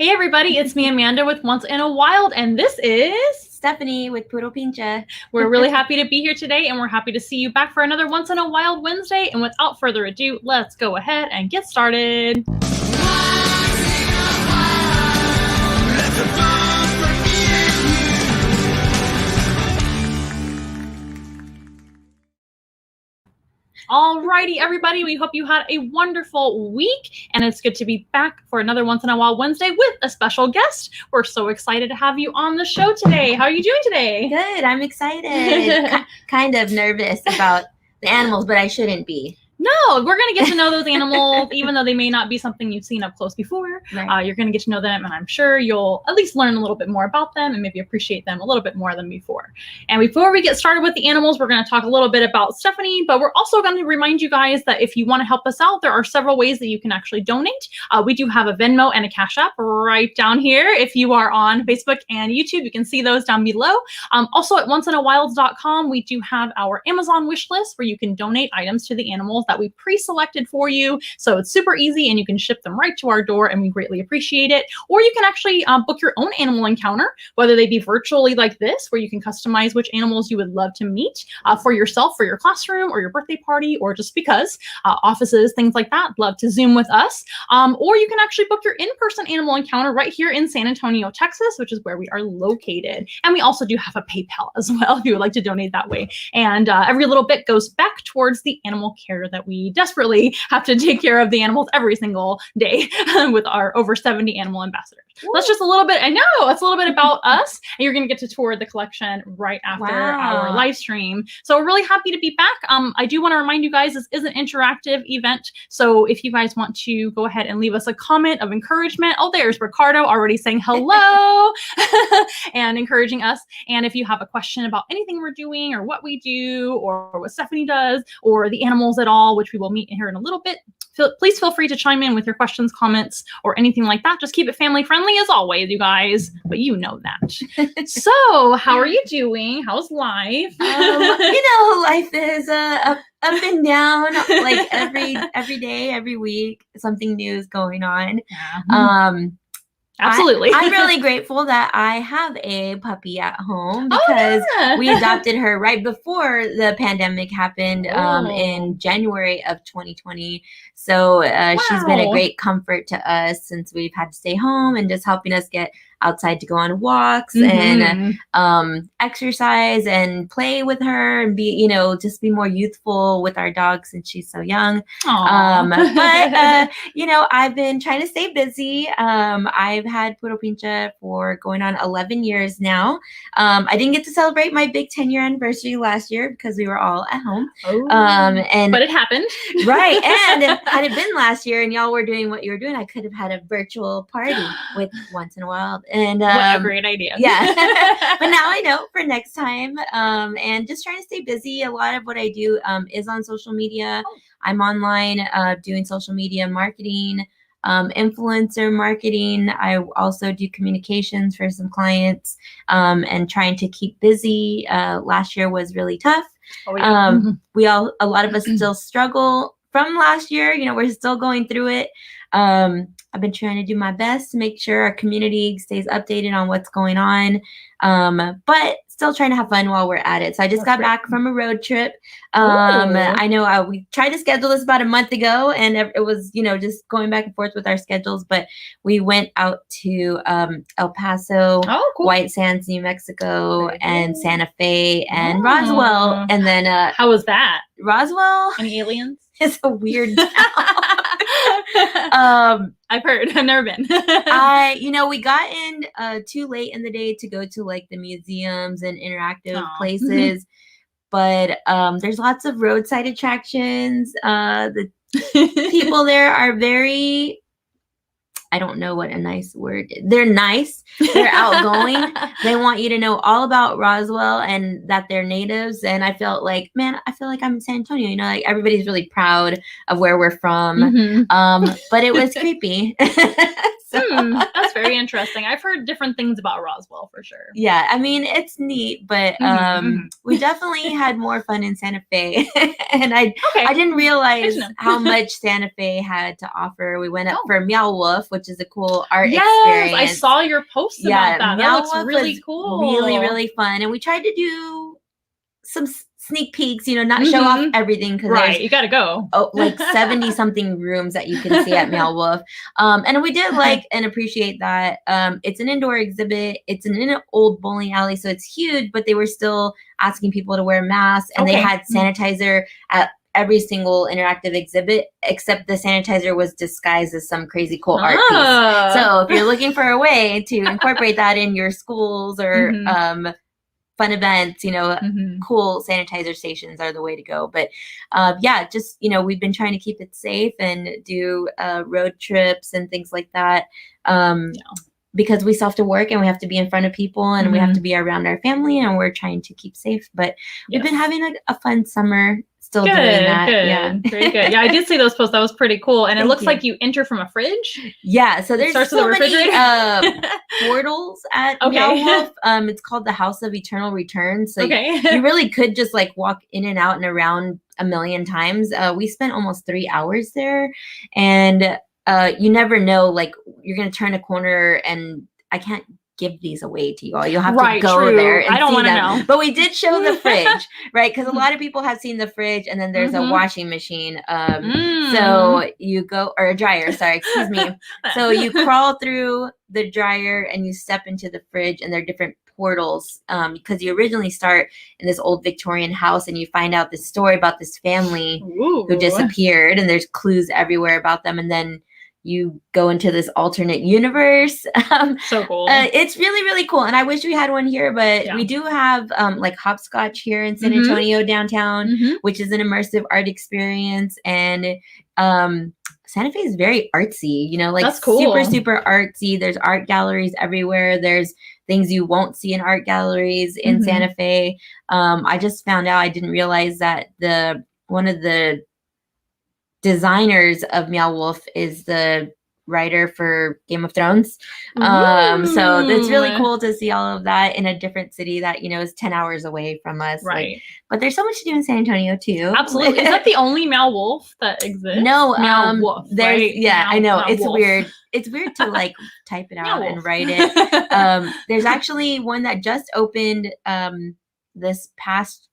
Hey everybody, it's me Amanda with Once in a Wild, and this is Stephanie with Puro Pinche. We're really happy to be here today, and we're happy to see you back for another Once in a Wild Wednesday. And without further ado, let's go ahead and get started. Alrighty, everybody, we hope you had a wonderful week, and it's good to be back for another Once in a While Wednesday with a special guest. We're so excited to have you on the show today. How are you doing today? Good, I'm excited. Kind of nervous about the animals, but I shouldn't be. No, we're going to get to know those animals, even though they may not be something you've seen up close before. Right. You're going to get to know them, and I'm sure you'll at least learn a little bit more about them and maybe appreciate them a little bit more than before. And before we get started with the animals, we're going to talk a little bit about Stephanie, but we're also going to remind you guys that if you want to help us out, there are several ways that you can actually donate. We do have a Venmo and a Cash App right down here. If you are on Facebook and YouTube, you can see those down below. Also at onceinaWilds.com, we do have our Amazon wish list where you can donate items to the animals that we pre-selected for you. So it's super easy and you can ship them right to our door, and we greatly appreciate it. Or you can actually book your own animal encounter, whether they be virtually like this, where you can customize which animals you would love to meet for yourself, for your classroom or your birthday party, or just because offices, things like that, love to Zoom with us. Or you can actually book your in-person animal encounter right here in San Antonio, Texas, which is where we are located. And we also do have a PayPal as well if you would like to donate that way. And every little bit goes back towards the animal care that we desperately have to take care of the animals every single day with our over 70 animal ambassadors. Ooh. That's just a little bit, I know, it's a little bit about us, and you're going to get to tour the collection right after our live stream. So we're really happy to be back. I do want to remind you guys, this is an interactive event. So if you guys want to go ahead and leave us a comment of encouragement. Oh, there's Ricardo already saying hello and encouraging us. And if you have a question about anything we're doing or what we do or what Stephanie does or the animals at all, which we will meet here in a little bit, please feel free to chime in with your questions, comments, or anything like that. Just keep it family friendly as always, you guys, but you know that. So how are you doing? How's life? Life is up and down, like every day, every week, something new is going on. Yeah. Absolutely. I'm really grateful that I have a puppy at home because we adopted her right before the pandemic happened in January of 2020. So she's been a great comfort to us since we've had to stay home and just helping us get outside to go on walks and exercise and play with her and be, just be more youthful with our dog since she's so young. But I've been trying to stay busy. I've had Puro Pinche for going on 11 years now. I didn't get to celebrate my big 10-year anniversary last year because we were all at home. But it happened. Right. And had it been last year and y'all were doing what you were doing, I could have had a virtual party with Once in a While. And what a great idea. Yeah. But now I know for next time. And just trying to stay busy. A lot of what I do is on social media. I'm online doing social media marketing, influencer marketing. I also do communications for some clients and trying to keep busy. Last year was really tough. A lot of us still struggle from last year. We're still going through it. I've been trying to do my best to make sure our community stays updated on what's going on, but still trying to have fun while we're at it. So I just got back from a road trip. I know we tried to schedule this about a month ago, and it was, just going back and forth with our schedules, but we went out to El Paso, White Sands, New Mexico, and Santa Fe, and Roswell. And then how was that? Roswell? Any aliens? It's a weird town. I've heard. I've never been. We got in too late in the day to go to like the museums and interactive places, but there's lots of roadside attractions. The people there are very, I don't know what a nice word is. They're nice. They're outgoing. They want you to know all about Roswell and that they're natives. And I felt like, I feel like I'm in San Antonio. Like everybody's really proud of where we're from. But it was creepy. So. That's very interesting. I've heard different things about Roswell for sure. Yeah, I mean, it's neat, but we definitely had more fun in Santa Fe. And I didn't realize how much Santa Fe had to offer. We went up for Meow Wolf, which is a cool art experience. I saw your post about that. That looks really cool. Really, really fun. And we tried to do some sneak peeks, not show off everything, because you gotta go. Like 70 something rooms that you can see at Meow Wolf. And we did like and appreciate that. It's an indoor exhibit. It's in an old bowling alley, so it's huge, but they were still asking people to wear masks, and they had sanitizer at every single interactive exhibit, except the sanitizer was disguised as some crazy cool art piece. So if you're looking for a way to incorporate that in your schools or fun events, cool sanitizer stations are the way to go. But just, we've been trying to keep it safe and do road trips and things like that. Because we still have to work and we have to be in front of people and we have to be around our family, and we're trying to keep safe. But we've been having a fun summer. Still doing that. Good. Yeah. Very good. Yeah, I did see those posts. That was pretty cool. And it looks like you enter from a fridge. Yeah. So there's so many portals at Meow Wolf. It's called the House of Eternal Return. So you really could just like walk in and out and around a million times. We spent almost 3 hours there, and you never know, like you're going to turn a corner, and I can't give these away to you all. You'll have to go there and I don't want to know. But we did show the fridge, right? Because a lot of people have seen the fridge, and then there's a washing machine. So you go, or a dryer, sorry, excuse me. So you crawl through the dryer and you step into the fridge, and there are different portals, because you originally start in this old Victorian house, and you find out this story about this family who disappeared, and there's clues everywhere about them, and then you go into this alternate universe. So cool. It's really, really cool. And I wish we had one here, but we do have like hopscotch here in San Antonio downtown, which is an immersive art experience. And Santa Fe is very artsy, like that's cool. Super, super artsy. There's art galleries everywhere. There's things you won't see in art galleries in Santa Fe. I just found out, I didn't realize that one of the designers of Meow Wolf is the writer for Game of Thrones. So it's really cool to see all of that in a different city that, is 10 hours away from us. Right. But there's so much to do in San Antonio too. Absolutely. Is that the only Meow Wolf that exists? No, Meow Wolf. There's, Meow, I know. Meow It's Wolf. weird. It's weird to like type it out and write it. There's actually one that just opened this past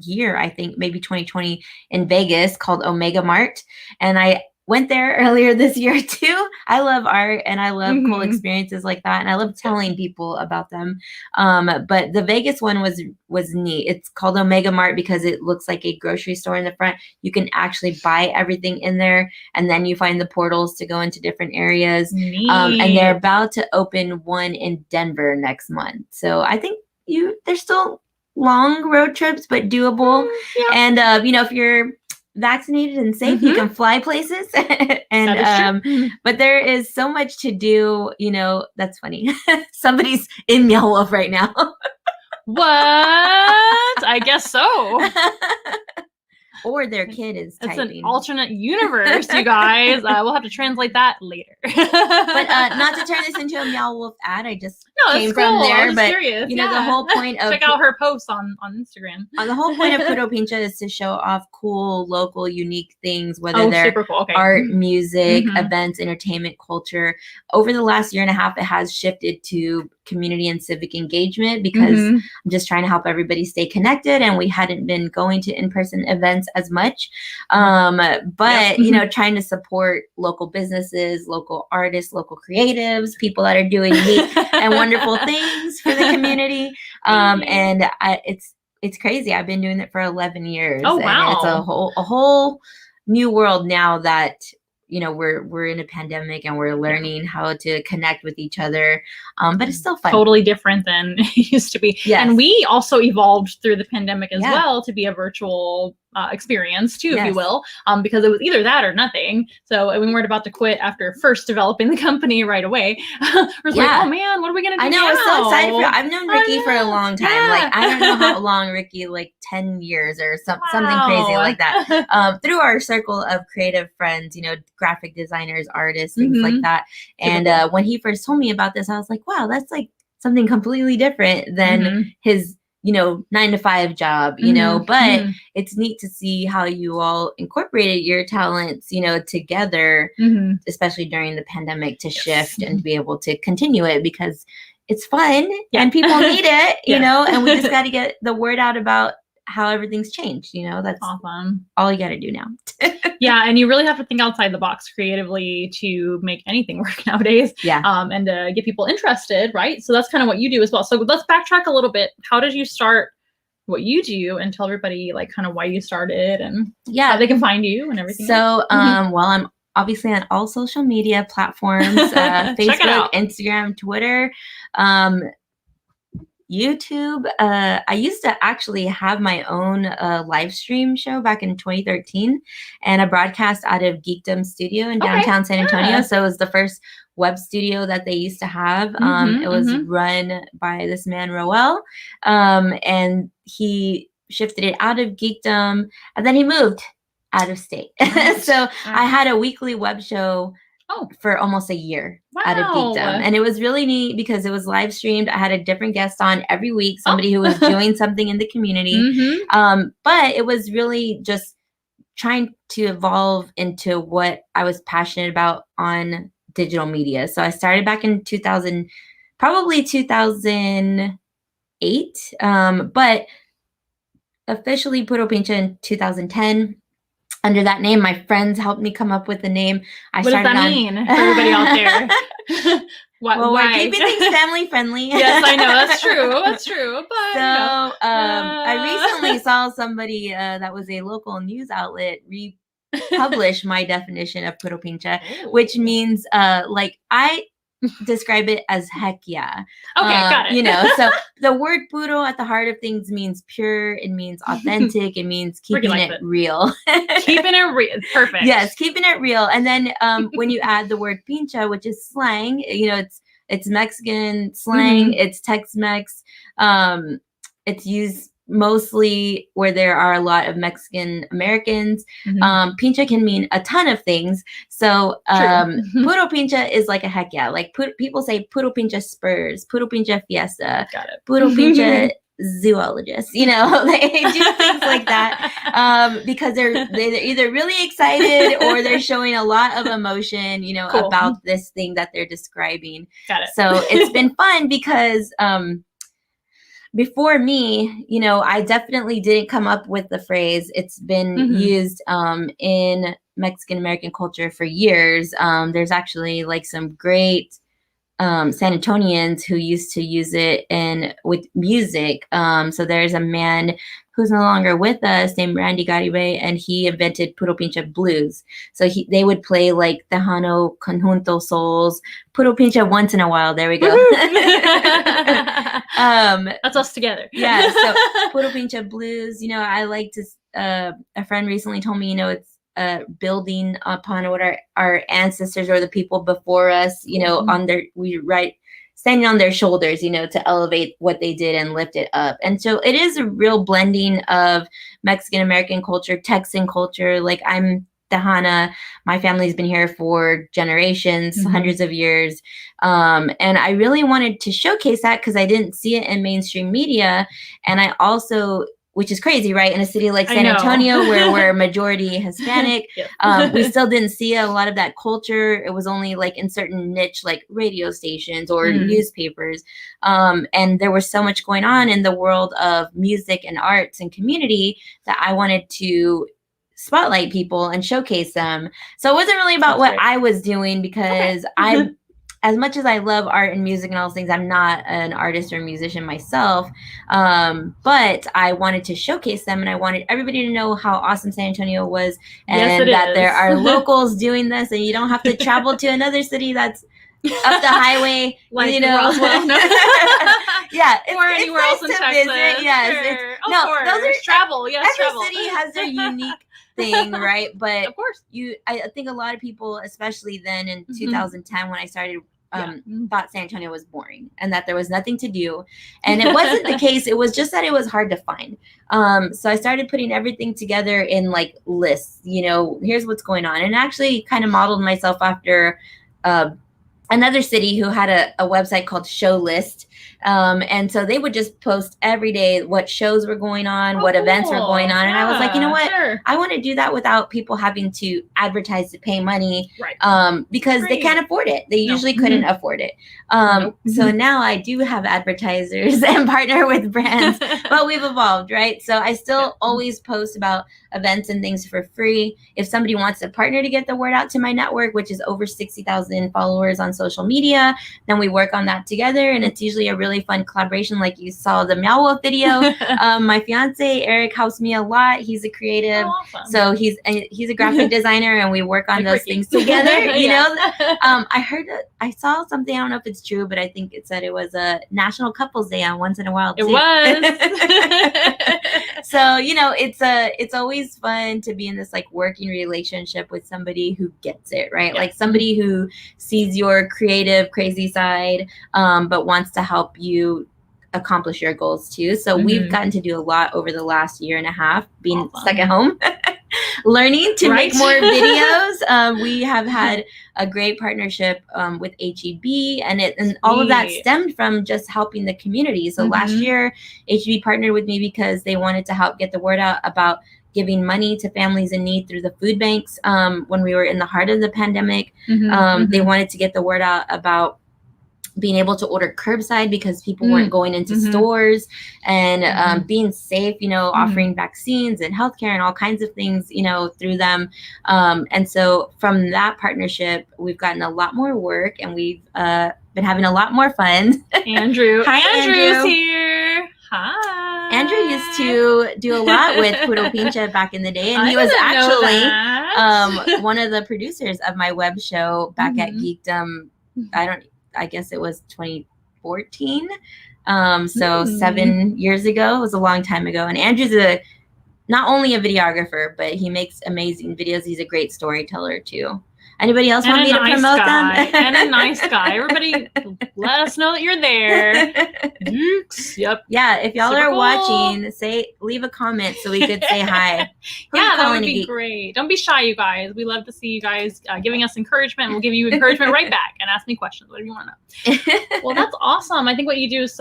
year, I think maybe 2020, in Vegas, called Omega Mart, and I went there earlier this year too. I love art and I love cool experiences like that, and I love telling people about them. But the Vegas one was neat. It's called Omega Mart because it looks like a grocery store in the front. You can actually buy everything in there, and then you find the portals to go into different areas. And they're about to open one in Denver next month. So I think there's still long road trips, but doable. And if you're vaccinated and safe, you can fly places. And but there is so much to do. That's funny. Somebody's in Meow Wolf right now. What? I guess so. Or their kid is typing. It's an alternate universe, you guys. We'll have to translate that later. But not to turn this into a Meow Wolf ad. I just came from there. But curious. The whole point of check out her posts on Instagram. The whole point of Puro Pinche is to show off cool, local, unique things, whether they're super cool. art, music, events, entertainment, culture. Over the last year and a half, it has shifted to community and civic engagement, because I'm just trying to help everybody stay connected, and we hadn't been going to in-person events as much, but trying to support local businesses, local artists, local creatives, people that are doing neat and wonderful things for the community. And it's crazy. I've been doing it for 11 years. Oh wow. And it's a whole new world now that we're in a pandemic, and we're learning how to connect with each other. But it's still fun. Totally different than it used to be. Yes. And we also evolved through the pandemic as well to be a virtual experience too, if you Yes. will, because it was either that or nothing. So we weren't about to quit after first developing the company right away. We're like, Yeah. oh man, what are we gonna do I know. now? I was so excited for. I've known I Ricky for a know. long time. Yeah. Like I don't know how long Ricky, like 10 years or something crazy Wow. like that. Through our circle of creative friends, you know, graphic designers, artists, things like that. And Super cool. when he first told me about this, I was like, wow, that's like something completely different than his, you know, 9-to-5 job, you know, but it's neat to see how you all incorporated your talents, you know, together, especially during the pandemic, to shift and to be able to continue it, because it's fun and people need it, you know, and we just got to get the word out about how everything's changed, you know. That's awesome. All you got to do now. Yeah, and you really have to think outside the box creatively to make anything work nowadays. Yeah. And to get people interested, right? So that's kind of what you do as well. So let's backtrack a little bit. How did you start what you do, and tell everybody like kind of why you started and how they can find you and everything? So, well, I'm obviously on all social media platforms, Facebook, Instagram, Twitter, YouTube. I used to actually have my own live stream show back in 2013, and a broadcast out of Geekdom Studio in downtown San Antonio. So it was the first web studio that they used to have. It was run by this man, Roel, and he shifted it out of Geekdom, and then he moved out of state. So I had a weekly web show for almost a year out of Geekdom. And it was really neat because it was live streamed. I had a different guest on every week, somebody who was doing something in the community. But it was really just trying to evolve into what I was passionate about on digital media. So I started back in 2008, but officially Puro Pinche in 2010. Under that name, my friends helped me come up with the name. What does that mean for everybody out there? We're keeping things family friendly. Yes, I know. That's true. That's true. But, so I recently saw somebody that was a local news outlet republish my definition of Puro Pinche, which means like I describe it as heck yeah. Okay, got it. You know, so the word puro at the heart of things means pure. It means authentic. It means keeping it real. Keeping it real. Perfect. Yes, keeping it real. And then when you add the word pinche, which is slang, you know, it's Mexican slang. It's Tex-Mex. It's used mostly where there are a lot of Mexican Americans. Pinche can mean a ton of things. So Puro Pinche is like a heck yeah. Like people say Puro Pinche Spurs, Puro Pinche Fiesta, Puro Pinche zoologist. You know, they do things like that because they're either really excited or they're showing a lot of emotion, you know, about this thing that they're describing. Got it. So it's been fun because before me, you know, I definitely didn't come up with the phrase. It's been used in Mexican American culture for years. There's actually like some great San Antonians who used to use it with music. So there's a man who's no longer with us named Randy Garibay, and he invented Puro Pinche blues. So they would play like Tejano Conjunto Souls, Puro Pinche once in a while. There we go. That's us together. Yeah. So Puro Pinche blues, you know, I like to, a friend recently told me, you know, it's building upon what our ancestors or the people before us, you know, standing on their shoulders, you know, to elevate what they did and lift it up. And so it is a real blending of Mexican American culture, Texan culture. Like I'm Tejana. My family's been here for generations, hundreds of years. And I really wanted to showcase that because I didn't see it in mainstream media. And I also, which is crazy, right? In a city like San Antonio, where we're majority Hispanic, we still didn't see a lot of that culture. It was only like in certain niche, like radio stations or newspapers. And there was so much going on in the world of music and arts and community that I wanted to spotlight people and showcase them. So it wasn't really about what I was doing because as much as I love art and music and all those things, I'm not an artist or musician myself. But I wanted to showcase them, and I wanted everybody to know how awesome San Antonio was, and that there are locals doing this, and you don't have to travel to another city that's up the highway, like you know. Roswell, no. Yeah, or anywhere nice else in to Texas. visit. Yes, Sure. Of no, course. those are travel. Yes, every travel. city has their unique thing, right? But of course, I think a lot of people, especially then in 2010 when I started, thought San Antonio was boring and that there was nothing to do, and it wasn't the case. It was just that it was hard to find. So I started putting everything together in like lists. You know, here's what's going on, and actually kind of modeled myself after another city who had a website called Show List. And so they would just post every day what shows were going on, what events were going on. And I was like, you know what? Sure. I want to do that without people having to advertise to pay money, right. because they can't afford it. They usually couldn't afford it. So now I do have advertisers and partner with brands, but we've evolved, right? So I still always post about events and things for free. If somebody wants to partner to get the word out to my network, which is over 60,000 followers on social media, then we work on that together. And it's usually a really fun collaboration. Like you saw the Meow Wolf video. My fiance, Eric, helps me a lot. He's a creative. Oh, awesome. So he's a graphic designer, and we work on those things together. You know, I saw something, I don't know if it's true, but I think it said it was a National Couples Day on Once in a While too. It was. So, you know, it's always fun to be in this like working relationship with somebody who gets it, right? Like somebody who sees your creative, crazy side, but wants to help you accomplish your goals too. So we've gotten to do a lot over the last year and a half, being stuck at home, learning to make more videos. We have had a great partnership with HEB, and all of that stemmed from just helping the community. So last year, HEB partnered with me because they wanted to help get the word out about giving money to families in need through the food banks. When we were in the heart of the pandemic, they wanted to get the word out about being able to order curbside because people weren't going into stores, and being safe, you know, offering vaccines and healthcare and all kinds of things, you know, through them. And so from that partnership, we've gotten a lot more work, and we've been having a lot more fun. Andrew. Hi, Andrew's Andrew. Here. Hi. Andrew used to do a lot with Puro Pinche back in the day, and he was actually one of the producers of my web show back at Geekdom. I guess it was 2014. So 7 years ago. It was a long time ago. And Andrew's not only a videographer, but he makes amazing videos. He's a great storyteller too. Anybody else want me to promote them? And a nice guy. Everybody, let us know that you're there. Yep. Yeah, if y'all are watching, leave a comment so we could say hi. Yeah, that would be great. Don't be shy, you guys. We love to see you guys giving us encouragement. We'll give you encouragement right back, and ask me questions, whatever you want to know. Well, that's awesome. I think what you do is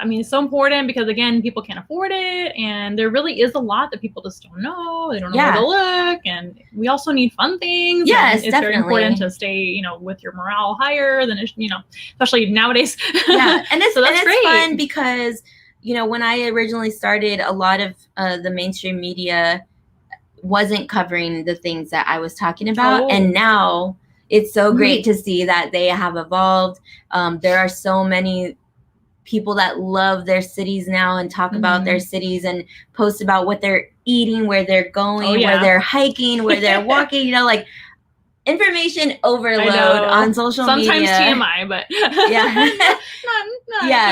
it's so important because, again, people can't afford it, and there really is a lot that people just don't know. They don't know where to look, and we also need fun things. Yes, it's very important to stay, you know, with your morale higher than, you know, especially nowadays. Yeah, and it's great. Fun because, you know, when I originally started, a lot of the mainstream media wasn't covering the things that I was talking about, and now it's so great to see that they have evolved. There are so many people that love their cities now and talk about their cities and post about what they're eating, where they're going, where they're hiking, where they're walking, you know, like information overload on social media. Sometimes TMI, but yeah,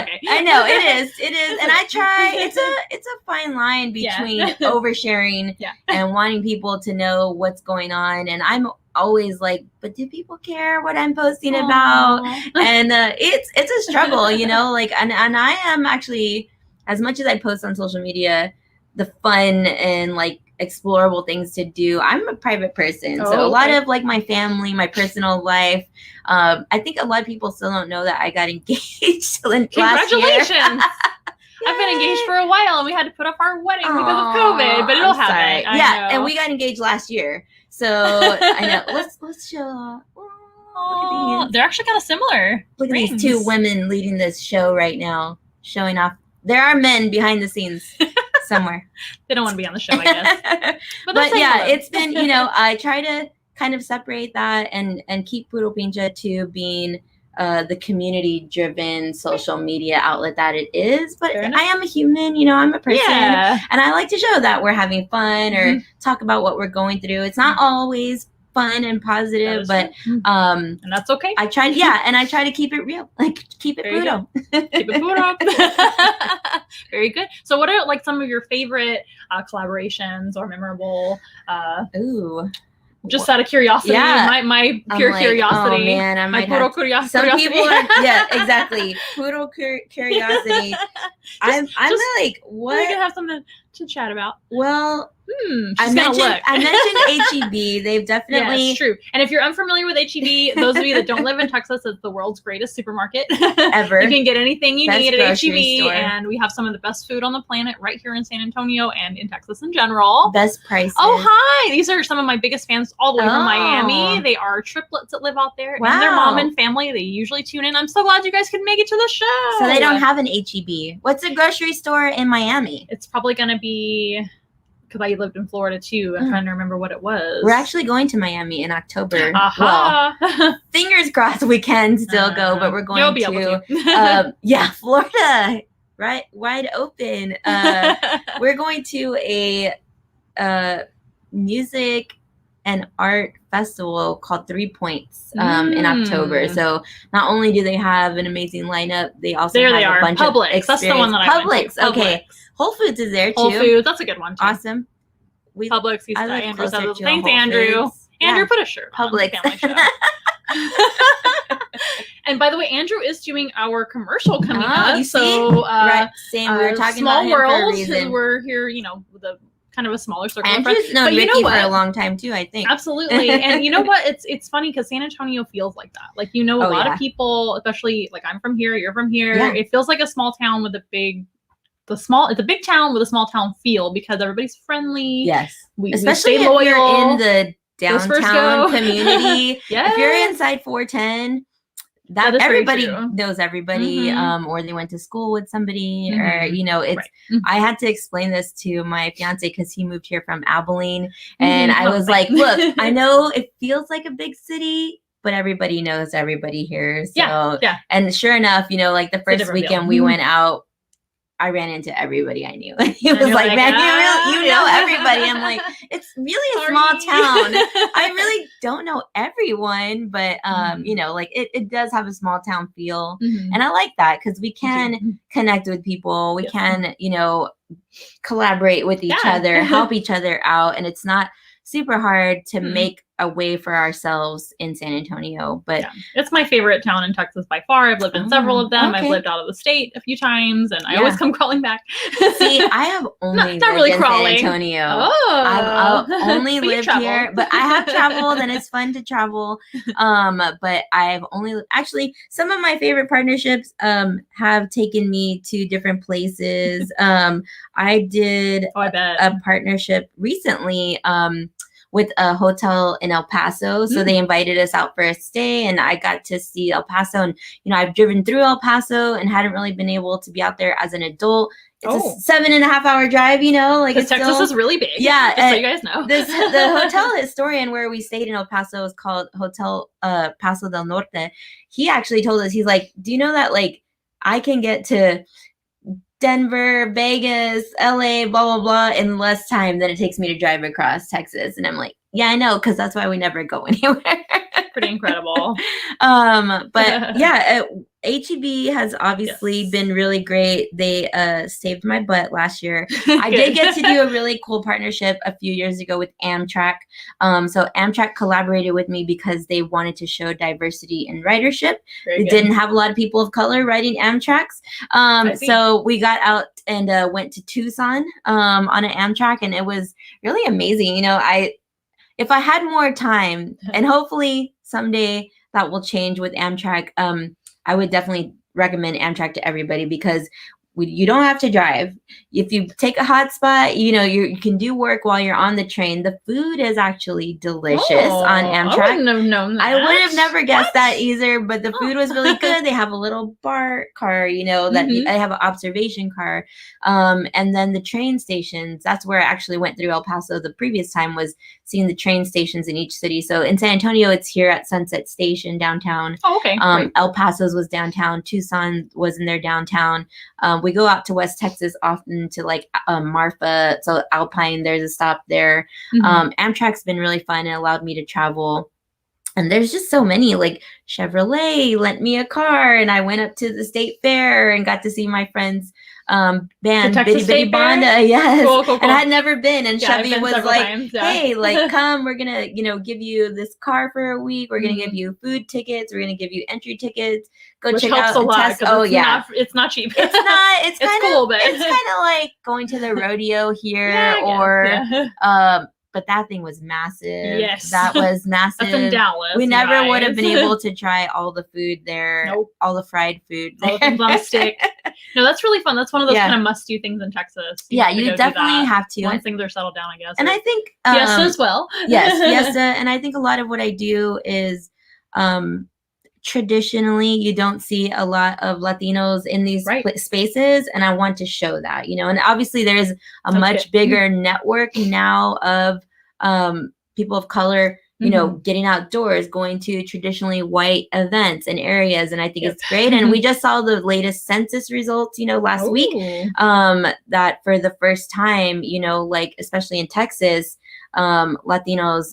okay. I know it is, and I try. It's a fine line between oversharing and wanting people to know what's going on, and I'm always like, but do people care what I'm posting about? And it's a struggle, you know, like, and I am actually, as much as I post on social media, the fun and like explorable things to do, I'm a private person. So a lot of like my family, my personal life, I think a lot of people still don't know that I got engaged last year. I've been engaged for a while, and we had to put up our wedding because of COVID, but it'll happen. Yeah, and we got engaged last year. So I know. Let's show. Look at these. They're actually kind of similar. Look at these two women leading this show right now, showing off. There are men behind the scenes somewhere. They don't want to be on the show, I guess. But yeah, it's been, you know, I try to kind of separate that and keep Puro Pinche to being the community-driven social media outlet that it is. But I am a human, you know, I'm a person. And I like to show that we're having fun or talk about what we're going through. It's not always fun and positive, but and that's okay. I try to keep it real, like keep it puro. Keep it puro. Very good. So what are like some of your favorite collaborations or memorable just out of curiosity, my pure curiosity. Oh man, I my might puro have curiosity. Some people are, yeah, exactly. Puro curiosity. I'm like, what? We're gonna have something to chat about. Well, I mentioned HEB. They've definitely. Yeah, it's true. And if you're unfamiliar with HEB, those of you that don't live in Texas, it's the world's greatest supermarket ever. You can get anything you need at HEB, store. And we have some of the best food on the planet right here in San Antonio and in Texas in general. Best prices. Oh, hi! These are some of my biggest fans all the way from Miami. They are triplets that live out there, and their mom and family. They usually tune in. I'm so glad you guys could make it to the show. So they don't have an HEB. What's a grocery store in Miami? It's probably gonna be. Because I lived in Florida too. I'm trying to remember what it was. We're actually going to Miami in October. Well, fingers crossed we can still go, but we're going you'll be able to. Florida, right, wide open. We're going to a music and art festival called 3 Points in October. So not only do they have an amazing lineup, they also have a bunch of Publix. That's the one that I went to. Okay. Whole Foods is there too. Whole Foods, that's a good one too. Awesome. Publix, Andrew said to thanks, Andrew. Andrew, put a shirt Publix. And by the way, Andrew is doing our commercial coming up. So same. We were talking Small about World. Him for a reason. We're here, with a kind of a smaller circle. Andrew's known Ricky for a long time too, I think. Absolutely. And you know what? It's funny because San Antonio feels like that. Like, a lot of people, especially like I'm from here, you're from here. Yeah. It feels like a small town with it's a big town with a small town feel because everybody's friendly. Yes. Especially if loyal. You're in the downtown community. Yes. If you're inside 410, that everybody knows everybody, or they went to school with somebody, or it's. I had to explain this to my fiance because he moved here from Abilene, and I was like, "Look, I know it feels like a big city, but everybody knows everybody here." So, and sure enough, like the first weekend we went out, I ran into everybody I knew. He was like, "Man, you know everybody." I'm like, "It's really a small town. I really don't know everyone, but it does have a small town feel, and I like that because we can connect with people. We can, collaborate with each other, help each other out, and it's not super hard to make a way for ourselves in San Antonio. But it's my favorite town in Texas by far. I've lived in several of them. I've lived out of the state a few times, and I always come crawling back. See, I have only not really lived crawling. in San Antonio. I've only lived here, but I have traveled, and it's fun to travel. But I've only actually some of my favorite partnerships have taken me to different places. I did a partnership recently with a hotel in El Paso. So they invited us out for a stay, and I got to see El Paso. And, I've driven through El Paso and hadn't really been able to be out there as an adult. It's a 7.5 hour drive, Texas is really big. Yeah. Just so you guys know. The hotel historian where we stayed in El Paso is called Hotel Paso del Norte. He actually told us, he's like, do you know that, I can get to Denver, Vegas, LA, blah, blah, blah, in less time than it takes me to drive across Texas. And I'm like, yeah, I know, because that's why we never go anywhere. Pretty incredible. But yeah, HEB has obviously been really great. They saved my butt last year. I did get to do a really cool partnership a few years ago with Amtrak. So Amtrak collaborated with me because they wanted to show diversity in ridership. They didn't have a lot of people of color riding Amtraks. So we got out and went to Tucson on an Amtrak, and it was really amazing. If I had more time, and hopefully someday that will change with Amtrak, I would definitely recommend Amtrak to everybody because you don't have to drive. If you take a hotspot, you can do work while you're on the train. The food is actually delicious on Amtrak. I wouldn't have known that. I would have never guessed that either, but the food was really good. They have a little bar car, that I have an observation car. And then the train stations, that's where I actually went through El Paso the previous time, was seeing the train stations in each city. So in San Antonio, it's here at Sunset Station downtown. Oh, okay. El Paso's was downtown. Tucson was in their downtown. we go out to West Texas often to like Marfa, so Alpine, there's a stop there. Amtrak's been really fun and allowed me to travel. And there's just so many, like Chevrolet lent me a car, and I went up to the state fair and got to see my friend's band, Bitty Bitty Bonda. Yes. Cool. And I had never been. And Chevy was like, hey, like, come, we're going to, you know, give you this car for a week. We're going to give you food tickets. We're going to give you entry tickets. Go Which check helps out a lot. test. Oh, yeah. It's not cheap. It's not. It's kind cool, of, but it's kind of like going to the rodeo here but that thing was massive. Yes. That was massive. That's in Dallas. We never would have been able to try all the food there. Nope. All the fried food. All the things on a stick. No, that's really fun. That's one of those kind of must-do things in Texas. You definitely have to. Once things are settled down, I guess. And I think Fiesta as well. Yes, Fiesta. And I think a lot of what I do is traditionally you don't see a lot of Latinos in these spaces, and I want to show that, you know. And obviously there is a much bigger network now of people of color, you know, getting outdoors, going to traditionally white events and areas, and I think it's great. And we just saw the latest census results, you know, last week, that for the first time, you know, like especially in Texas, Latinos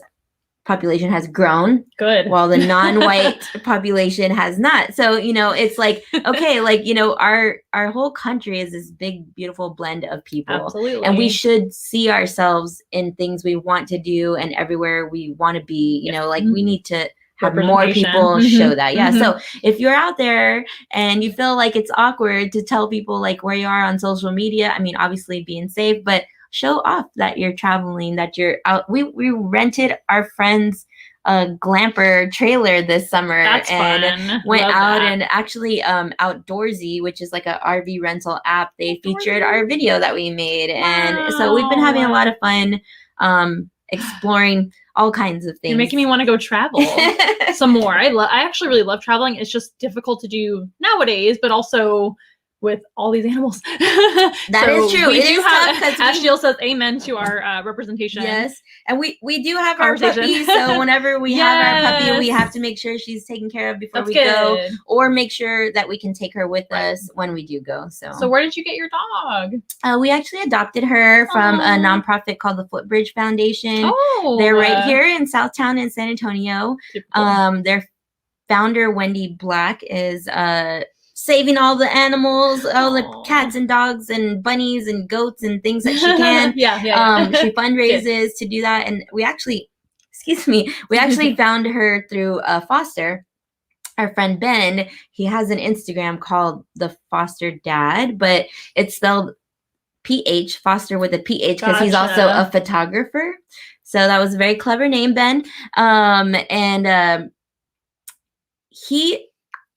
population has grown while the non-white population has not. So, you know, it's like, okay, like, you know, our whole country is this big, beautiful blend of people. Absolutely. And we should see ourselves in things we want to do and everywhere we want to be, you know, like we need to have more people show that. Yeah. So if you're out there and you feel like it's awkward to tell people like where you are on social media, I mean, obviously being safe, but show off that you're traveling, that you're out. We rented our friend's glamper trailer this summer. That's and fun. Went out and actually Outdoorsy, which is like a RV rental app, they featured our video that we made. And so we've been having a lot of fun exploring all kinds of things. You're making me want to go travel some more. I actually really love traveling. It's just difficult to do nowadays, but also with all these animals. That is true. We do have, as Jill says, amen to our representation. Yes. And we do have our puppy. So whenever we have our puppy, we have to make sure she's taken care of before we go, or make sure that we can take her with us when we do go. So where did you get your dog? We actually adopted her from a nonprofit called the Footbridge Foundation. They're right here in Southtown in San Antonio. Their founder, Wendy Black, is saving all the animals, all the cats and dogs and bunnies and goats and things that she can. She fundraises to do that. And we actually found her through Foster. Our friend Ben, he has an Instagram called The Foster Dad, but it's spelled PH, Foster with a PH, because he's also a photographer. So that was a very clever name, Ben.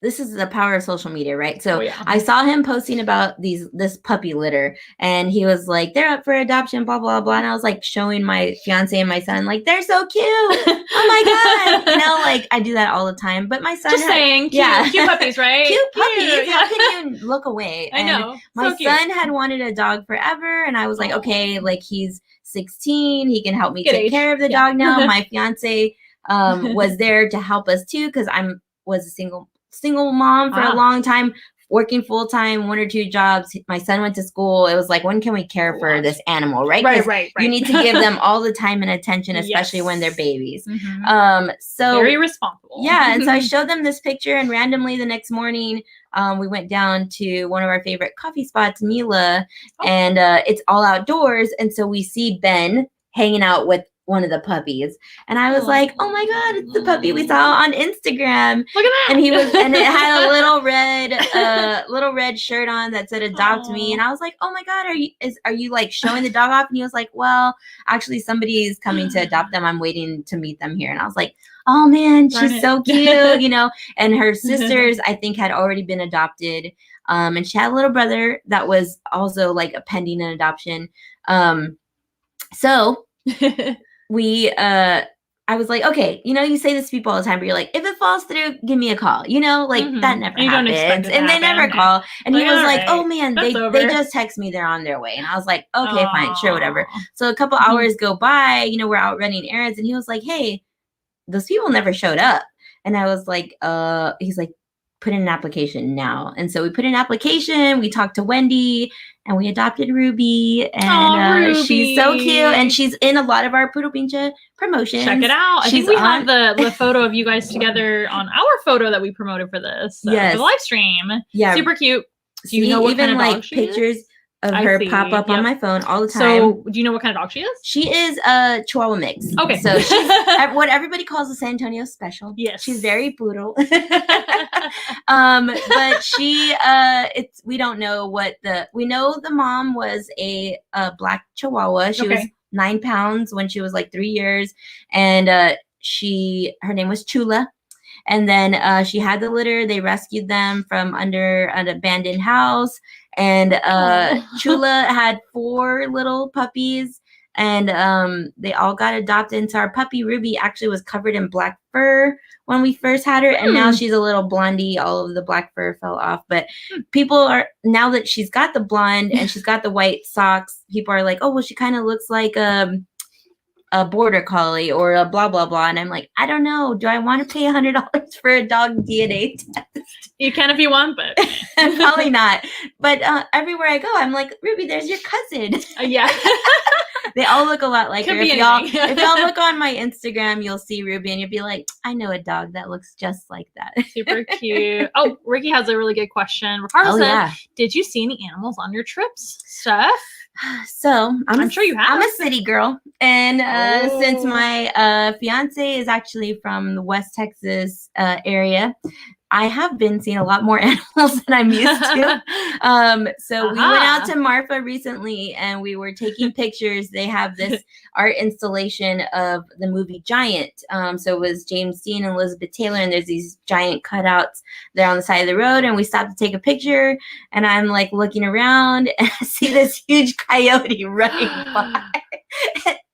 This is the power of social media, right? So I saw him posting about this puppy litter, and he was like, they're up for adoption, blah, blah, blah. And I was like showing my fiance and my son, like, they're so cute. Oh my God. You know, like I do that all the time. But my son saying, cute puppies, right? Cute puppies. How can you look away? I know. My son had wanted a dog forever, and I was like, okay, like he's 16. He can help me take care of the dog now. My fiance was there to help us too, because was a single mom for a long time, working full time, 1 or 2 jobs. My son went to school. It was like, when can we care for this animal, right? Right. You need to give them all the time and attention, especially when they're babies. So very responsible. Yeah. And so I showed them this picture, and randomly the next morning, we went down to one of our favorite coffee spots, Mila, and it's all outdoors. And so we see Ben hanging out with one of the puppies, and I was like, oh my God, it's the puppy we saw on Instagram. Look at that. And it had a little red shirt on that said adopt me. And I was like, oh my God, are you like showing the dog off? And he was like, well, actually somebody is coming to adopt them. I'm waiting to meet them here. And I was like, oh man, she's so cute, you know. And her sisters, I think, had already been adopted. And she had a little brother that was also like a pending an adoption. So I was like, okay, you know, you say this to people all the time, but you're like, if it falls through, give me a call, you know, like that never happens. Don't expect it to and they happen. never call. And he was like, oh man, they over. just text me they're on their way. And I was like, okay, fine, sure, whatever. So a couple hours go by, you know, we're out running errands, and he was like, hey, those people never showed up. And I was like, he's like, put in an application now. And so we put in an application, we talked to Wendy, and we adopted Ruby. And Ruby. she's so cute. And she's in a lot of our Puro Pinche promotions. Check it out. I She's think we have the photo of you guys together on our photo that we promoted for this. Yes. For the live stream. Yeah. Super cute. Do you See, know what even kind of like dog she pictures is? of I her see. pop up on my phone all the time. So, do you know what kind of dog she is? She is a Chihuahua mix. Okay. So she's what everybody calls a San Antonio special. Yes. She's very puro. But she we don't know we know the mom was a black Chihuahua. She was 9 pounds when she was like 3 years, and her name was Chula. And then she had the litter. They rescued them from under an abandoned house. And Chula had 4 little puppies. And they all got adopted. And so our puppy Ruby actually was covered in black fur when we first had her. And now she's a little blondie. All of the black fur fell off. But now that she's got the blonde and she's got the white socks, people are like, oh, well, she kind of looks like a border collie or a blah blah blah, and I'm like, I don't know, do I want to pay $100 for a dog DNA test? You can if you want, but probably not. But everywhere I go, I'm like, Ruby, there's your cousin. Yeah. They all look a lot like Could her. be If y'all look on my Instagram, you'll see Ruby and you'll be like, I know a dog that looks just like that. Super cute. Oh, Ricky has a really good question. Ricardo said, yeah. Did you see any animals on your trips, Steph? So I'm sure you have. I'm a city girl, and since my fiance is actually from the West Texas area, I have been seeing a lot more animals than I'm used to. So we went out to Marfa recently, and we were taking pictures. They have this art installation of the movie Giant. So it was James Dean and Elizabeth Taylor, and there's these giant cutouts there on the side of the road. And we stopped to take a picture, and I'm like looking around, and I see this huge coyote running by.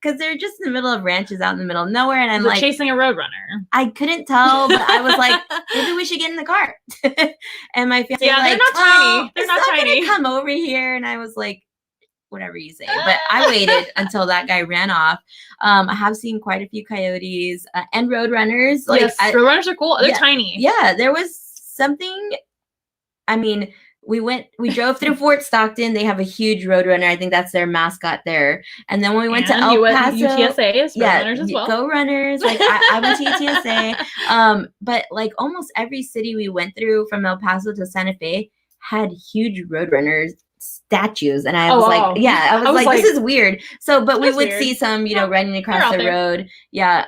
Because they're just in the middle of ranches out in the middle of nowhere. And I'm like chasing a roadrunner. I couldn't tell, but I was like, maybe we should get in the car. And my fiance was like, they're not tiny. They're not tiny. Gonna come over here. And I was like, whatever you say. But I waited until that guy ran off. I have seen quite a few coyotes and roadrunners. Like, yes, roadrunners are cool. They're tiny. Yeah, there was something. I mean, we drove through Fort Stockton. They have a huge roadrunner. I think that's their mascot there. And then when we went to El Paso, UTSA is roadrunners as well. Go Runners. Like I went to UTSA. But like almost every city we went through from El Paso to Santa Fe had huge roadrunners statues. And I was I was like, this is weird. So, but we would see some, running across the road. Yeah.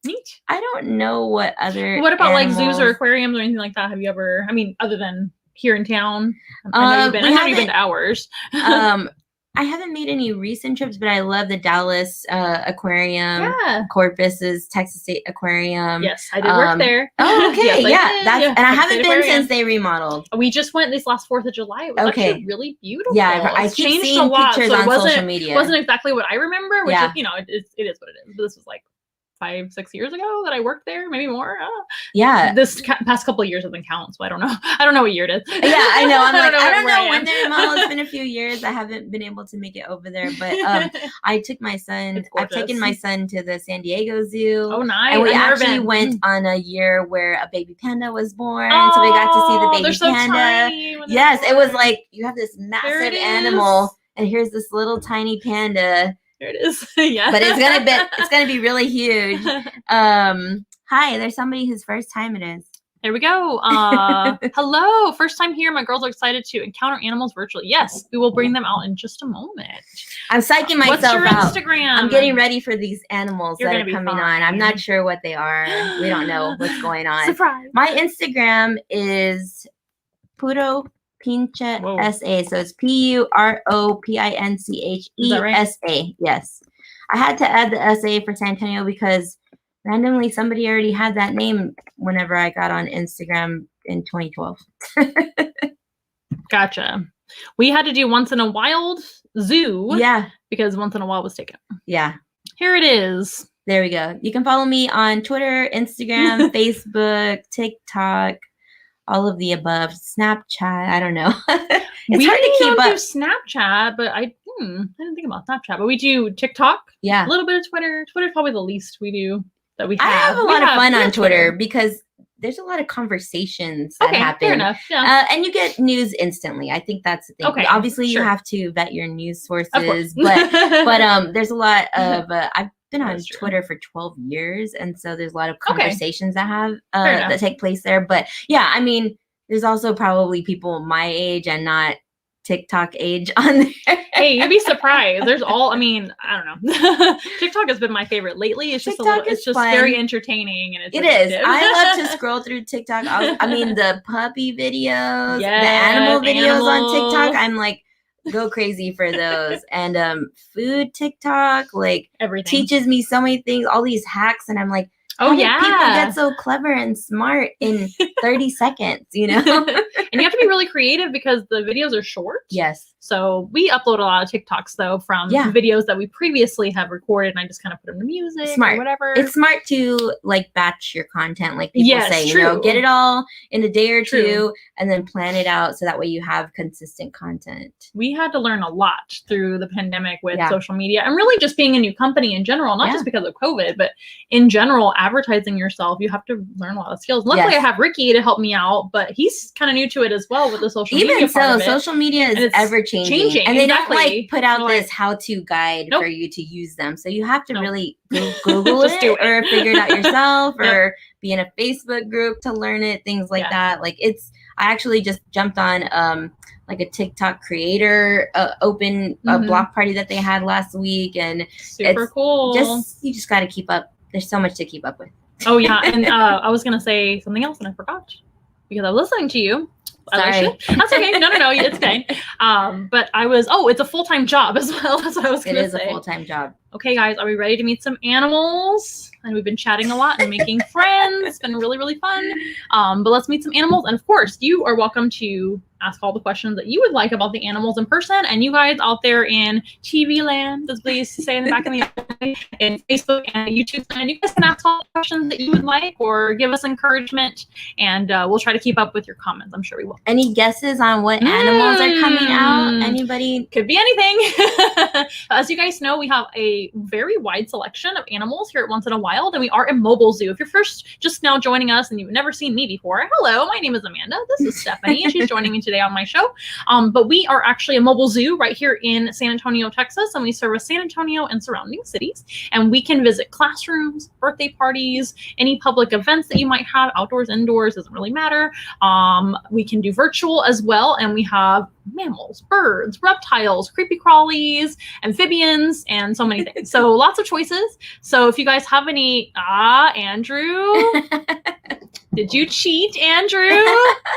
Neat. I don't know what other. What about animals. like zoos or aquariums or anything like that? Have you ever? I mean, other than here in town, I know you've been to ours. I haven't made any recent trips, but I love the Dallas Aquarium. Yeah. Corpus's Texas State Aquarium. Yes, I did work there. Oh, okay. Yes, and I haven't been since they remodeled. We just went this last 4th of July. It was actually really beautiful. Yeah, I keep changed seeing a lot, pictures so on social media. It wasn't exactly what I remember, which is, it is what it is. But this was like 5-6 years ago that I worked there, maybe more. Yeah. This past couple of years doesn't count, so I don't know. I don't know what year it is. Yeah, I know. I'm like, I don't know when when they remodeled. It's been a few years. I haven't been able to make it over there, but I took my son. I've taken my son to the San Diego Zoo. Oh, nice! And we actually went on a year where a baby panda was born, so we got to see the baby panda. Yes, it was like you have this massive animal, and here's this little tiny panda. There it is. Yeah. But it's gonna be really huge. Hi, there's somebody whose first time it is. There we go. Hello. First time here. My girls are excited to encounter animals virtually. Yes, we will bring them out in just a moment. I'm psyching myself out. What's your Instagram? I'm getting ready for these animals that are coming on. I'm not sure what they are. We don't know what's going on. Surprise. My Instagram is Puro Pinche SA. So it's PUROPINCHESA. Yes. I had to add the SA for San Antonio because randomly somebody already had that name whenever I got on Instagram in 2012. Gotcha. We had to do Once in a Wild Zoo. Yeah. Because Once in a Wild was taken. Yeah. Here it is. There we go. You can follow me on Twitter, Instagram, Facebook, TikTok. All of the above. Snapchat. I don't know. It's hard to keep up. Do Snapchat, but I didn't think about Snapchat. But we do TikTok. Yeah. A little bit of Twitter. Twitter's probably the least we do that we have. I have a lot of fun on Twitter because there's a lot of conversations that Okay, happen. fair enough. Yeah. And you get news instantly. I think that's the thing. Okay, Obviously, sure. you have to vet your news Of course. sources, but there's a lot of. I've been on That's true. Twitter for 12 years, and so there's a lot of Okay. conversations that have Fair enough. that take place there. But yeah, I mean, there's also probably people my age and not TikTok age on there. Hey, you'd be surprised. There's all, I mean, I don't know. TikTok has been my favorite lately. It's just TikTok it's is just fun. very entertaining and it's It is. addictive. I love to scroll through TikTok. I mean, the puppy videos, Yes, the animal videos on TikTok. animals. I'm like, go crazy for those. And food TikTok, like, Everything. teaches me so many things, all these hacks, and I'm like, Oh, how did yeah. people get so clever and smart in 30 seconds, you know? And you have to be really creative because the videos are short. Yes. So we upload a lot of TikToks though from Yeah. videos that we previously have recorded, and I just kind of put them to music Smart. or whatever. It's smart to like batch your content, like people Yes, say, you true. know, get it all in a day or True. two and then plan it out so that way you have consistent content. We had to learn a lot through the pandemic with Yeah. social media and really just being a new company in general, not Yeah. just because of COVID, but in general, advertising yourself, you have to learn a lot of skills. Luckily, Yes. I have Ricky to help me out, but he's kind of new to it as well with the social media Even part so, of it. social media And is it's ever changing. changing, And they exactly. don't like put out They're like, this how-to guide Nope. for you to use them. So you have to Nope. really Google Just do it it. or figure it out yourself Yep. or be in a Facebook group to learn it, things like Yeah. that. Like I actually just jumped on like a TikTok creator open Mhm. block party that they had last week, and Super it's cool. you just got to keep up. There's so much to keep up with. Oh yeah, and I was gonna say something else and I forgot because I was listening to you. Sorry. That's okay. No, it's okay. But it's a full-time job as well. That's what I was It gonna is say. a full-time job. Okay, guys, are we ready to meet some animals? And we've been chatting a lot and making friends. It's been really, really fun. But let's meet some animals. And of course, you are welcome to ask all the questions that you would like about the animals in person. And you guys out there in TV land, as we say in the back of the in Facebook and YouTube land, you guys can ask all the questions that you would like or give us encouragement. And we'll try to keep up with your comments. I'm sure we will. Any guesses on what animals are coming out? Anybody? Could be anything. As you guys know, we have a very wide selection of animals here at Once in a Wild, and we are a mobile zoo. If you're just now joining us and you've never seen me before, hello, my name is Amanda. This is Stephanie, and she's joining me today on my show. But we are actually a mobile zoo right here in San Antonio, Texas, and we service San Antonio and surrounding cities. And we can visit classrooms, birthday parties, any public events that you might have, outdoors, indoors, doesn't really matter. We can do virtual as well, and we have mammals, birds, reptiles, creepy crawlies, amphibians, and so many things. So lots of choices. So if you guys have any, Andrew, did you cheat, Andrew?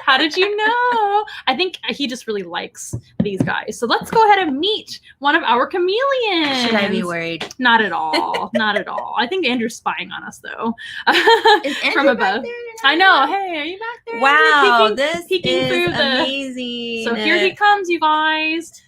How did you know? I think he just really likes these guys. So let's go ahead and meet one of our chameleons. Should I be worried? Not at all. Not at all. I think Andrew's spying on us though. Is Andrew From above. back there? I know. Hey, are you back there? Wow, Andrew? this peeking is through the- amazing. So here he comes, you guys.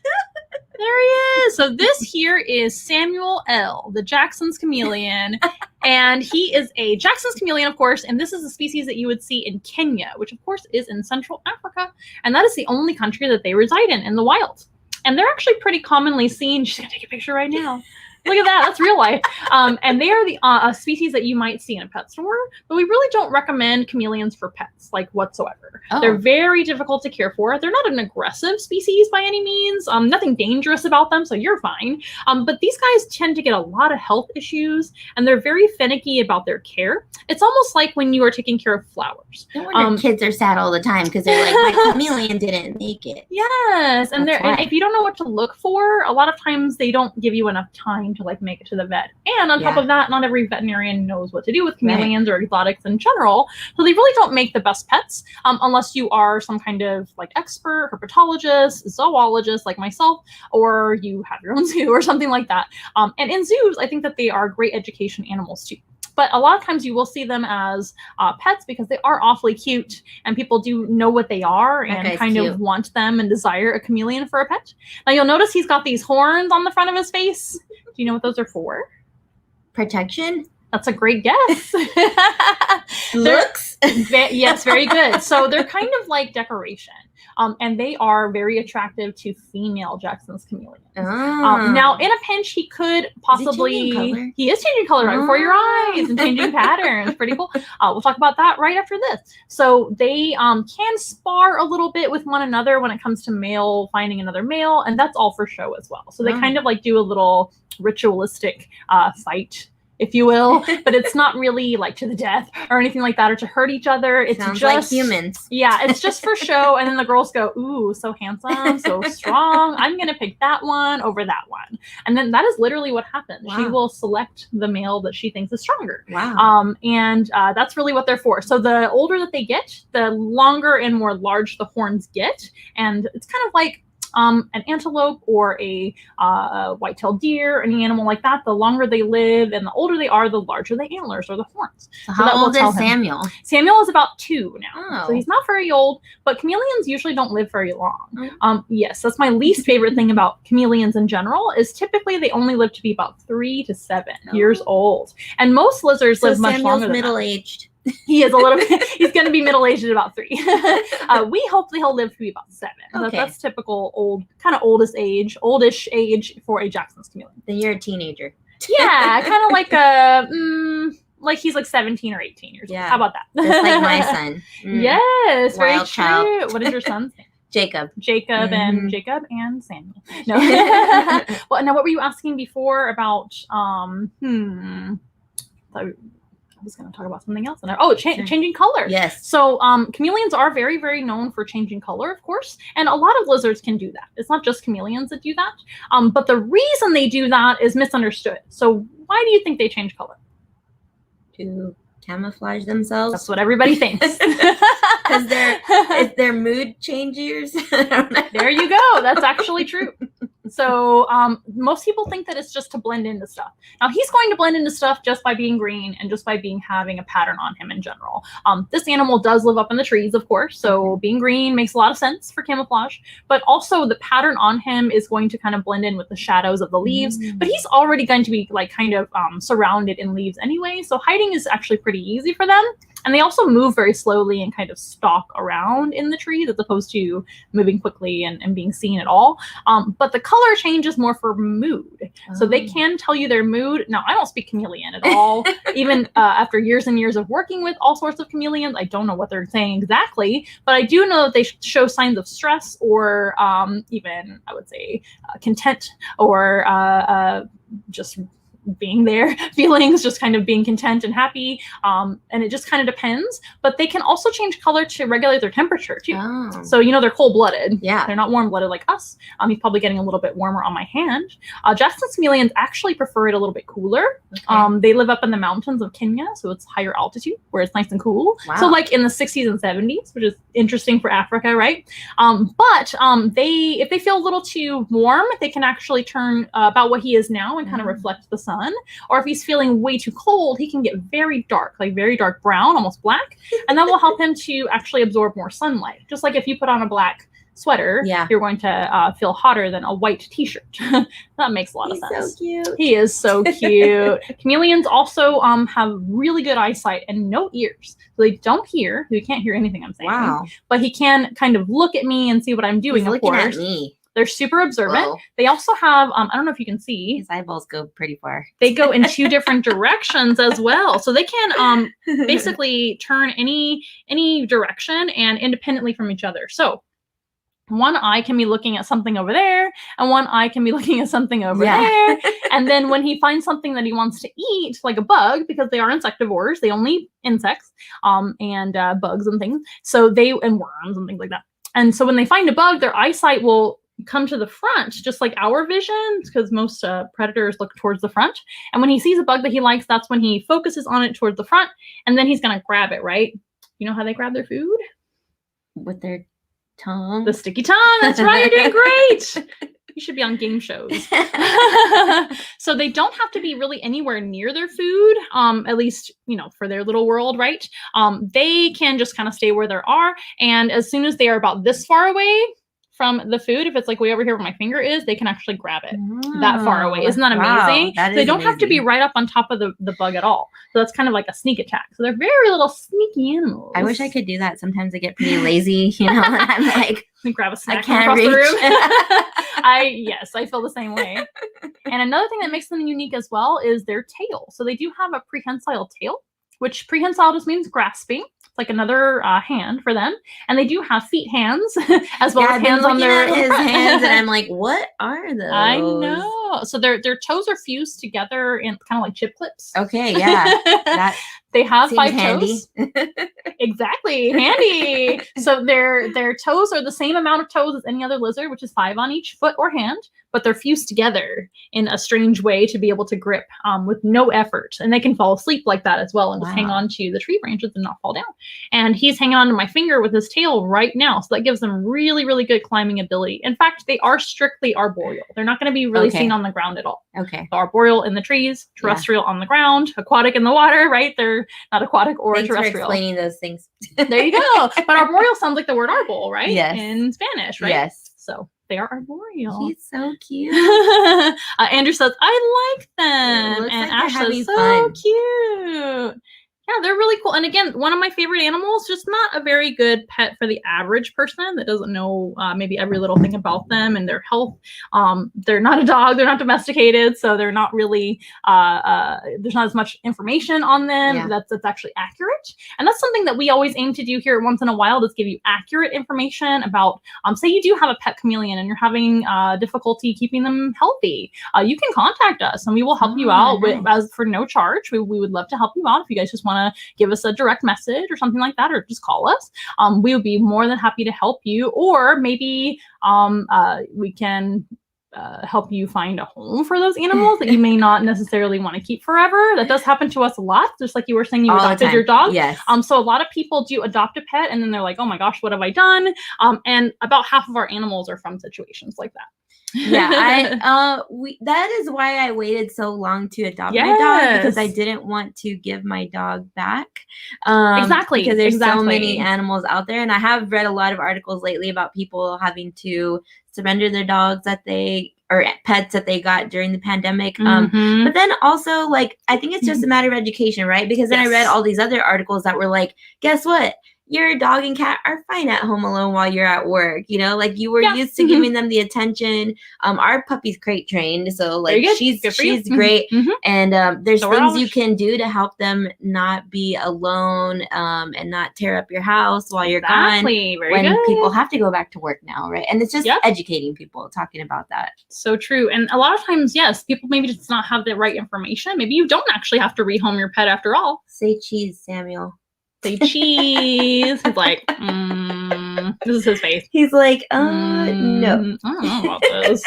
There he is. So this here is Samuel L., the Jackson's chameleon. And he is a Jackson's chameleon, of course, and this is a species that you would see in Kenya, which of course is in Central Africa. And that is the only country that they reside in the wild. And they're actually pretty commonly seen. She's gonna take a picture right now. Look at that, that's real life. And they are the a species that you might see in a pet store, but we really don't recommend chameleons for pets, like whatsoever. Oh. They're very difficult to care for. They're not an aggressive species by any means, nothing dangerous about them, so you're fine. But these guys tend to get a lot of health issues, and they're very finicky about their care. It's almost like when you are taking care of flowers. No wonder kids are sad all the time because they're like, my chameleon didn't make it. Yes, and That's and why. if you don't know what to look for, a lot of times they don't give you enough time to like make it to the vet. And on top Yeah. of that, not every veterinarian knows what to do with chameleons or exotics in general. So they really don't make the best pets unless you are some kind of like expert, herpetologist, zoologist like myself, or you have your own zoo or something like that. And in zoos, I think that they are great education animals too. But a lot of times you will see them as pets because they are awfully cute and people do know what they are and guy's kind cute. of want them and desire a chameleon for a pet. Now you'll notice he's got these horns on the front of his face. Do you know what those are for? Protection? That's a great guess. Looks? Yes, very good. So they're kind of like decoration. And they are very attractive to female Jackson's chameleons. Now, in a pinch, he could possibly... He is changing color right before your eyes and changing patterns. Pretty cool. We'll talk about that right after this. So they can spar a little bit with one another when it comes to male finding another male, and that's all for show as well. So they kind of like do a little ritualistic fight, if you will, but it's not really like to the death or anything like that, or to hurt each other. It's Sounds just like humans. Yeah, it's just for show. And then the girls go, ooh, so handsome, so strong. I'm going to pick that one over that one. And then that is literally what happens. Wow. She will select the male that she thinks is stronger. Wow. And that's really what they're for. So the older that they get, the longer and more large the horns get. And it's kind of like an antelope or a white-tailed deer, any animal like that. The longer they live and the older they are, the larger the antlers or the horns. So how old is Samuel? Samuel is about 2 now. Oh. So he's not very old, but chameleons usually don't live very long. Yes, that's my least favorite thing about chameleons in general, is typically they only live to be about 3 to 7 years old. And most lizards live much longer than middle-aged. He is a little bit, he's going to be middle-aged at about 3. We hope that he'll live to be about 7. Okay. That's typical old, kind of oldish age for a Jackson's chameleon. Then you're a teenager. Yeah, kind of like he's like 17 or 18 years old. How about that? Just like my son. Yes, very Wild true. child. What is your son's name? Jacob. And Samuel. No. Well, now what were you asking before about I was going to talk about something else. Changing color. Yes. So chameleons are very, very known for changing color, of course. And a lot of lizards can do that. It's not just chameleons that do that. But the reason they do that is misunderstood. So why do you think they change color? To camouflage themselves. That's what everybody thinks. Because they're mood changers. There you go. That's actually true. So most people think that it's just to blend into stuff. Now he's going to blend into stuff just by being green and just by having a pattern on him in general. This animal does live up in the trees, of course. So being green makes a lot of sense for camouflage, but also the pattern on him is going to kind of blend in with the shadows of the leaves, but he's already going to be like kind of surrounded in leaves anyway. So hiding is actually pretty easy for them. And they also move very slowly and kind of stalk around in the trees as opposed to moving quickly and being seen at all. But the color change is more for mood. So they can tell you their mood. Now, I don't speak chameleon at all. Even after years and years of working with all sorts of chameleons, I don't know what they're saying exactly. But I do know that they show signs of stress or even, I would say, content or just being there, feelings, just kind of being content and happy. And it just kind of depends. But they can also change color to regulate their temperature too. So, they're cold-blooded. Yeah. They're not warm-blooded like us. He's probably getting a little bit warmer on my hand. Jackson's chameleons actually prefer it a little bit cooler. Okay. They live up in the mountains of Kenya, so it's higher altitude where it's nice and cool. Wow. So like in the 60s and 70s, which is interesting for Africa, right? But if they feel a little too warm, they can actually turn about what he is now and kind of reflect the sun. Or if he's feeling way too cold, he can get very dark, like very dark brown, almost black. And that will help him to actually absorb more sunlight. Just like if you put on a black sweater, you're going to feel hotter than a white t-shirt. That makes a lot of sense. He's so cute. He is so cute. Chameleons also have really good eyesight and no ears. So they don't hear. He can't hear anything I'm saying. Wow. But he can kind of look at me and see what I'm doing, He's of course. looking at me. They're super observant. Whoa. They also have, I don't know if you can see. His eyeballs go pretty far. They go in 2 different directions as well. So they can basically turn any direction and independently from each other. So one eye can be looking at something over there, and one eye can be looking at something over there. And then when he finds something that he wants to eat, like a bug, because they are insectivores, they only eat insects and bugs and things. So and worms and things like that. And so when they find a bug, their eyesight will come to the front, just like our vision, because most predators look towards the front. And when he sees a bug that he likes, that's when he focuses on it towards the front, and then he's going to grab it, right? You know how they grab their food? With their tongue. The sticky tongue. That's right. You're doing great. You should be on game shows. So they don't have to be really anywhere near their food, at least, for their little world, right? They can just kind of stay where they are. And as soon as they are about this far away, from the food, if it's like way over here where my finger is, they can actually grab it that far away. Isn't that amazing? Wow, So they don't have to be right up on top of the bug at all. So that's kind of like a sneak attack. So they're very little sneaky animals. I wish I could do that. Sometimes I get pretty lazy, and I'm like, grab a snack can't across the reach. room. Yes, I feel the same way. And another thing that makes them unique as well is their tail. So they do have a prehensile tail, which prehensile just means grasping. It's like another hand for them. And they do have feet, hands, as well as hands on their his hands, and I'm like, what are those? I know. So their toes are fused together in kind of like chip clips. Okay, yeah. That they have 5 handy. toes. Exactly, handy. So their toes are the same amount of toes as any other lizard, which is 5 on each foot or hand, but they're fused together in a strange way to be able to grip with no effort. And they can fall asleep like that as well and just hang on to the tree branches and not fall down. And he's hanging on to my finger with his tail right now. So that gives them really, really good climbing ability. In fact, they are strictly arboreal. They're not going to be really seen on the ground at all. Okay. So arboreal in the trees, terrestrial on the ground, aquatic in the water, right? They're not aquatic or Thanks terrestrial. for explaining those things. There you go. But arboreal sounds like the word arbol, right? Yes. In Spanish, right? Yes. So they are arboreal. He's so cute. Andrew says, I like them. Looks And like Ash they're says, having so fun. cute. Yeah, they're really cool. And again, one of my favorite animals, just not a very good pet for the average person that doesn't know maybe every little thing about them and their health. They're not a dog. They're not domesticated. So they're not really, there's not as much information on them that's actually accurate. And that's something that we always aim to do here once in a while, is give you accurate information about, say you do have a pet chameleon and you're having difficulty keeping them healthy. You can contact us and we will help you out as for no charge. We would love to help you out if you guys just want to give us a direct message or something like that, or just call us. We would be more than happy to help you, or maybe we can help you find a home for those animals that you may not necessarily want to keep forever. That does happen to us a lot, just like you were saying you adopted your dog. Yes. So a lot of people do adopt a pet and then they're like, oh my gosh, what have I done? And about half of our animals are from situations like that. That is why I waited so long to adopt my dog, because I didn't want to give my dog back. Exactly. Because there's so many animals out there, and I have read a lot of articles lately about people having to surrender their dogs or pets that they got during the pandemic. But then also, like, I think it's just a matter of education, right? Because then I read all these other articles that were like, guess what? Your dog and cat are fine at home alone while you're at work. You know, like you were used to giving them the attention. Our puppy's crate trained, so like she's great. And there's things you can do to help them not be alone and not tear up your house while you're gone. When people have to go back to work now, right? And it's just educating people, talking about that. So true. And a lot of times, yes, people maybe just not have the right information. Maybe you don't actually have to rehome your pet after all. Say cheese, Samuel. Say cheese. He's like, this is his face. He's like, no. I don't know about this.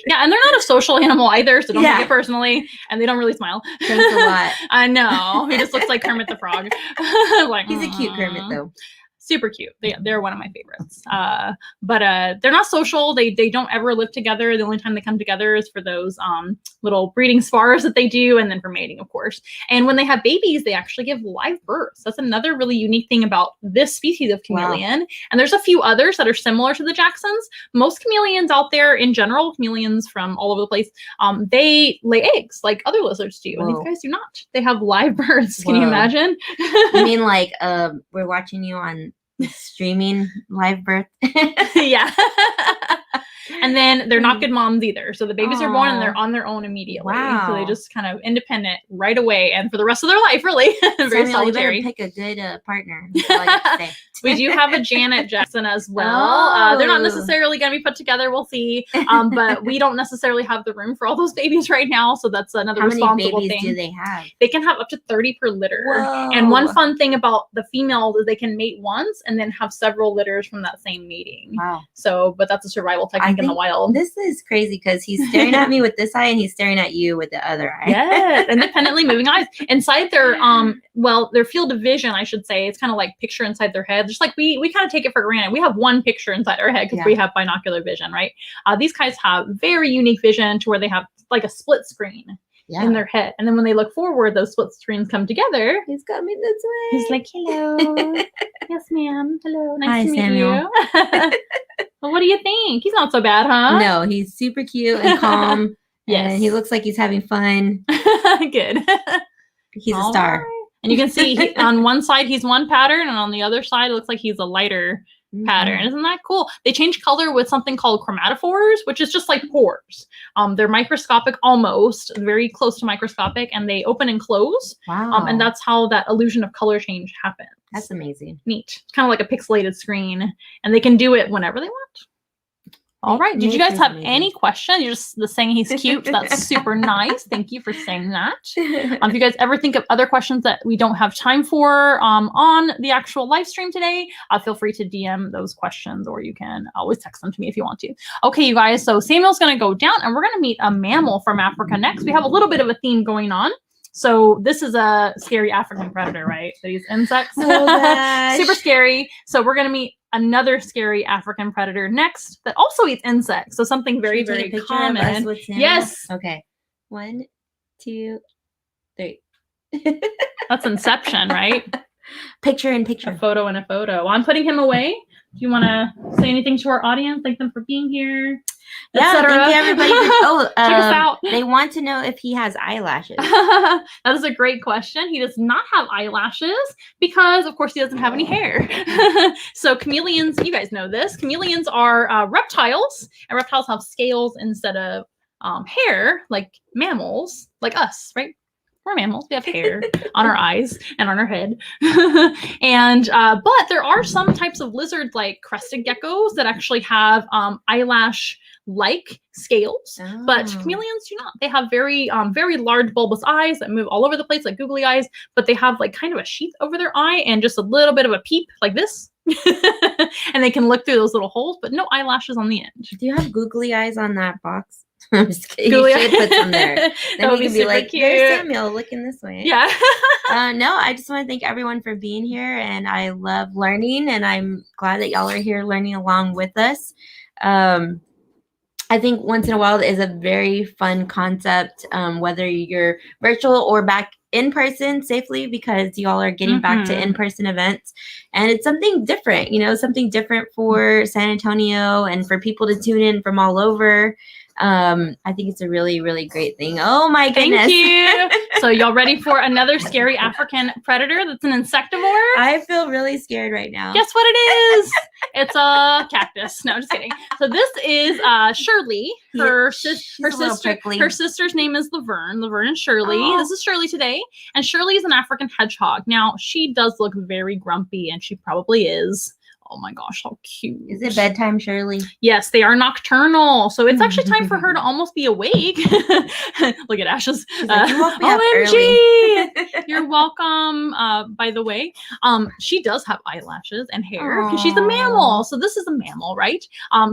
Yeah, and they're not a social animal either, so don't take it personally. And they don't really smile. Thanks a lot. I know. He just looks like Kermit the Frog. Like, he's a cute Kermit, though. Super cute. They're one of my favorites. But they're not social. They don't ever live together. The only time they come together is for those little breeding spars that they do, and then for mating, of course. And when they have babies, they actually give live births. That's another really unique thing about this species of chameleon. Wow. And there's a few others that are similar to the Jacksons. Most chameleons out there in general, chameleons from all over the place, they lay eggs like other lizards do. Whoa. And these guys do not. They have live births. Can you imagine? You mean like we're watching you on streaming live birth? Yeah. And then they're not good moms either. So the babies are born and they're on their own immediately. Wow. So they just kind of independent right away and for the rest of their life, really. Very solitary. You better pick a good partner. We do have a Janet Jackson as well. They're not necessarily going to be put together. We'll see. But we don't necessarily have the room for all those babies right now. So that's another responsible thing. How many babies do they have? They can have up to 30 per litter. Whoa. And one fun thing about the females is they can mate once and then have several litters from that same mating. Wow. So, but that's a survival technique in the wild. This is crazy because he's staring at me with this eye and he's staring at you with the other eye. Yes, independently moving eyes. Inside their their field of vision, I should say, it's kind of like picture inside their head. Just like we kind of take it for granted. We have one picture inside our head because we have binocular vision, right? These guys have very unique vision to where they have like a split screen. Yeah. In their head. And then when they look forward, those split screens come together. He's coming this way. He's like, hello. Yes, ma'am. Hello. Nice to meet Samuel. you. Well, what do you think? He's not so bad, huh? No, he's super cute and calm. Yes. And he looks like he's having fun. Good. He's a star. Right. And you can see on one side he's one pattern, and on the other side it looks like he's a lighter pattern. Isn't that cool? They change color with something called chromatophores, which is just like pores. They're microscopic almost, very close to microscopic, and they open and close. Wow. And that's how that illusion of color change happens. That's amazing. Neat. It's kind of like a pixelated screen, and they can do it whenever they want. All right. Did you guys have any questions? You're just saying he's cute. That's super nice. Thank you for saying that. If you guys ever think of other questions that we don't have time for on the actual live stream today, feel free to DM those questions, or you can always text them to me if you want to. Okay, you guys. So Samuel's going to go down, and we're going to meet a mammal from Africa next. We have a little bit of a theme going on. So this is a scary African predator, right? That eats insects. Oh, super scary. So we're going to meet another scary African predator next that also eats insects. So something very, very common. Yes. Okay. 1, 2, 3. That's Inception, right? Picture in picture. A photo in a photo. Well, I'm putting him away. Do you want to say anything to our audience? Thank them for being here. Yeah, thank you everybody. Check us out. They want to know if he has eyelashes. That is a great question. He does not have eyelashes because, of course, he doesn't have any hair. So chameleons, you guys know this. Chameleons are reptiles, and reptiles have scales instead of hair, like mammals, like us, right? We're mammals. We have hair on our eyes and on our head. And but there are some types of lizards, like crested geckos, that actually have eyelash-like scales. Oh. But chameleons do not. They have very very large bulbous eyes that move all over the place, like googly eyes. But they have like kind of a sheath over their eye and just a little bit of a peep, like this. And they can look through those little holes, but no eyelashes on the end. Do you have googly eyes on that box? I'm just kidding. You should put them there. Then you can be like, cute. There's Samuel looking this way. Yeah. No, I just want to thank everyone for being here, and I love learning, and I'm glad that y'all are here learning along with us. I think once in a while is a very fun concept, whether you're virtual or back in person safely, because y'all are getting back to in-person events, and it's something different, something different for San Antonio and for people to tune in from all over. I think it's a really, really great thing. Oh my goodness. Thank you. So y'all ready for another scary African predator that's an insectivore? I feel really scared right now. Guess what it is? It's a cactus. No, just kidding. So this is Shirley. Her sister's name is Laverne. Laverne and Shirley. Oh. This is Shirley today. And Shirley is an African hedgehog. Now, she does look very grumpy, and she probably is. Oh my gosh, how cute. Is it bedtime, Shirley? Yes, they are nocturnal. So it's actually time for her to almost be awake. Look at Ashes. Like, you woke me up OMG! early. You're welcome, by the way. She does have eyelashes and hair because she's a mammal. So this is a mammal, right?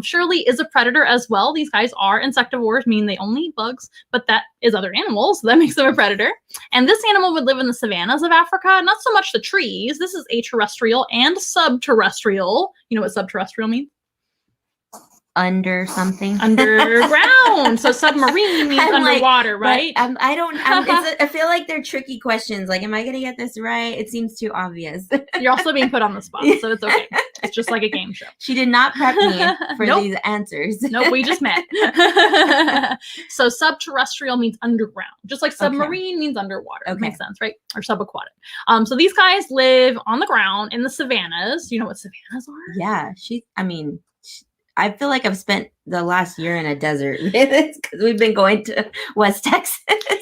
Shirley is a predator as well. These guys are insectivores, meaning they only eat bugs, but that is other animals. So that makes them a predator. And this animal would live in the savannas of Africa, not so much the trees. This is aterrestrial and subterrestrial. You know what subterrestrial means? Under something. Underground. So submarine means underwater, right? I feel like they're tricky questions. Like, am I going to get this right? It seems too obvious. You're also being put on the spot, so it's okay. It's just like a game show. She did not prep me for these answers. Nope, we just met. So subterrestrial means underground, just like submarine means underwater. Okay. Makes sense, right? Or subaquatic. So these guys live on the ground in the savannas. You know what savannas are? Yeah, I feel like I've spent the last year in a desert because we've been going to West Texas.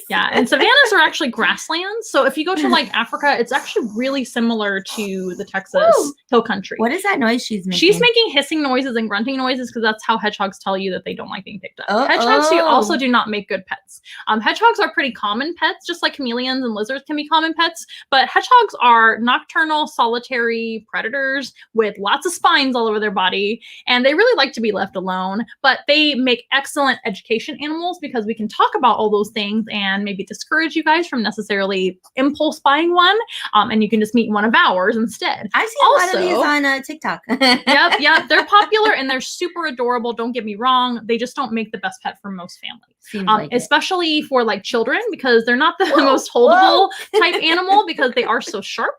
Yeah, and savannas are actually grasslands. So if you go to like Africa, it's actually really similar to the Texas hill country. What is that noise she's making? She's making hissing noises and grunting noises because that's how hedgehogs tell you that they don't like being picked up. Hedgehogs also do not make good pets. Hedgehogs are pretty common pets, just like chameleons and lizards can be common pets. But hedgehogs are nocturnal, solitary predators with lots of spines all over their body, and they really like to be left alone. But they make excellent education animals because we can talk about all those things and maybe discourage you guys from necessarily impulse buying one. And you can just meet one of ours instead. I've seen a lot of these on TikTok. Yep. They're popular and they're super adorable. Don't get me wrong. They just don't make the best pet for most families. Especially for like children, because they're not the most holdable type animal because they are so sharp.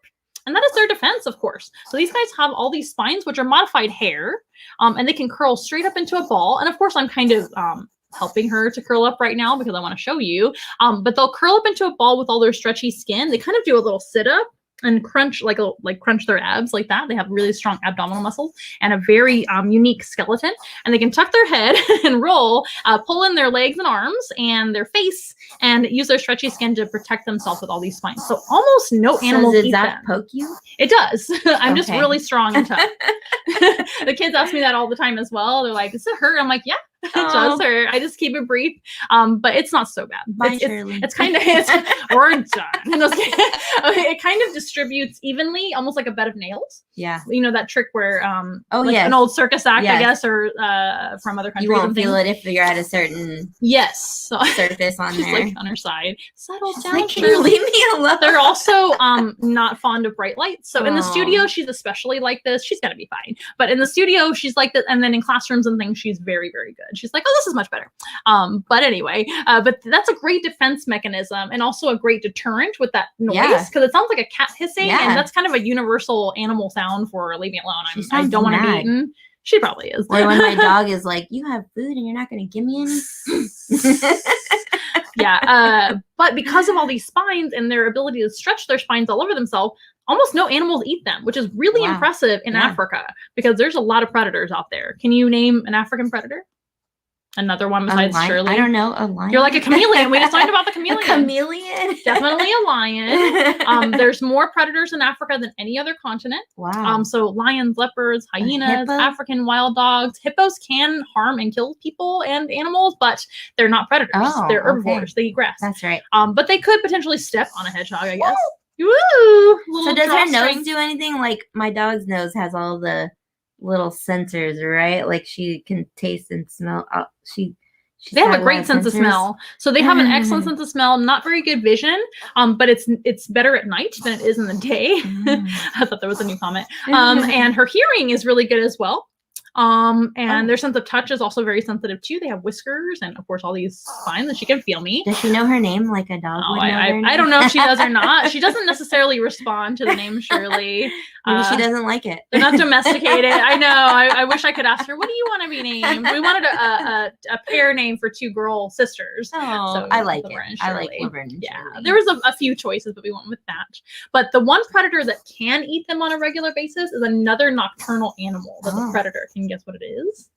And that is their defense, of course. So these guys have all these spines, which are modified hair, and they can curl straight up into a ball. And of course, I'm kind of helping her to curl up right now because I want to show you. But they'll curl up into a ball with all their stretchy skin. They kind of do a little sit-up and crunch, like crunch their abs like that. They have really strong abdominal muscles and a very unique skeleton. And they can tuck their head and roll, pull in their legs and arms and their face, and use their stretchy skin to protect themselves with all these spines. So almost no animals does eat that them. poke you? It does. I'm just Okay. really strong and tough. The kids ask me that all the time as well. They're like, does it hurt? I'm like, yeah. It does hurt. I just keep it brief, but it's not so bad. Bye, Shirley. It's kind of we're done. Okay, it kind of distributes evenly, almost like a bed of nails. Yeah. You know that trick where yes. an old circus act, Yes. I guess, or from other countries. You won't and things. feel it if you're at a certain Yes. So surface on she's there. like on her side. Settle She's down. like, can you leave me alone? They're also not fond of bright lights. So in the Aw. studio, she's especially like this. She's gonna be fine. But in the studio, she's like this. And then in classrooms and things, she's very, very good. She's like, oh, this is much better. But anyway, but that's a great defense mechanism and also a great deterrent with that noise Yeah. because it sounds like a cat hissing, Yeah. and that's kind of a universal animal sound for leave me alone. She I sounds don't want to be mad. eaten. She probably is. Or when my dog is like, you have food and you're not going to give me any? Yeah, but because of all these spines and their ability to stretch their spines all over themselves, almost no animals eat them, which is really Wow. impressive in Yeah. Africa because there's a lot of predators out there. Can you name an African predator? Another one besides Shirley? I don't know. A lion? You're like a chameleon. We just learned about the chameleon. A chameleon? Definitely a lion. There's more predators in Africa than any other continent. Wow. So lions, leopards, hyenas, hippo? African wild dogs. Hippos can harm and kill people and animals, but they're not predators. Oh, They're okay. herbivores. They eat grass. That's right. But they could potentially step on a hedgehog, I guess. Woo! So does her nose drawstring. do anything? Like my dog's nose has all the little sensors, right? Like she can taste and smell. They have a great sense of smell. So they have an excellent sense of smell, not very good vision, but it's better at night than it is in the day. I thought that was a new comment. And her hearing is really good as well. And their sense of touch is also very sensitive too. They have whiskers and of course all these spines that she can feel me. Does she know her name like a dog would know their I don't name? know if she does or not. She doesn't necessarily respond to the name Shirley. Maybe she doesn't like it. They're not domesticated. I know. I wish I could ask her, what do you want to be named? We wanted a pair name for two girl sisters. Oh, So, I like it. Laverne and I like Shirley. Laverne and Yeah, Shirley. there was a few choices, but we went with that. But the one predator that can eat them on a regular basis is another nocturnal animal that's a predator. Can you guess what it is?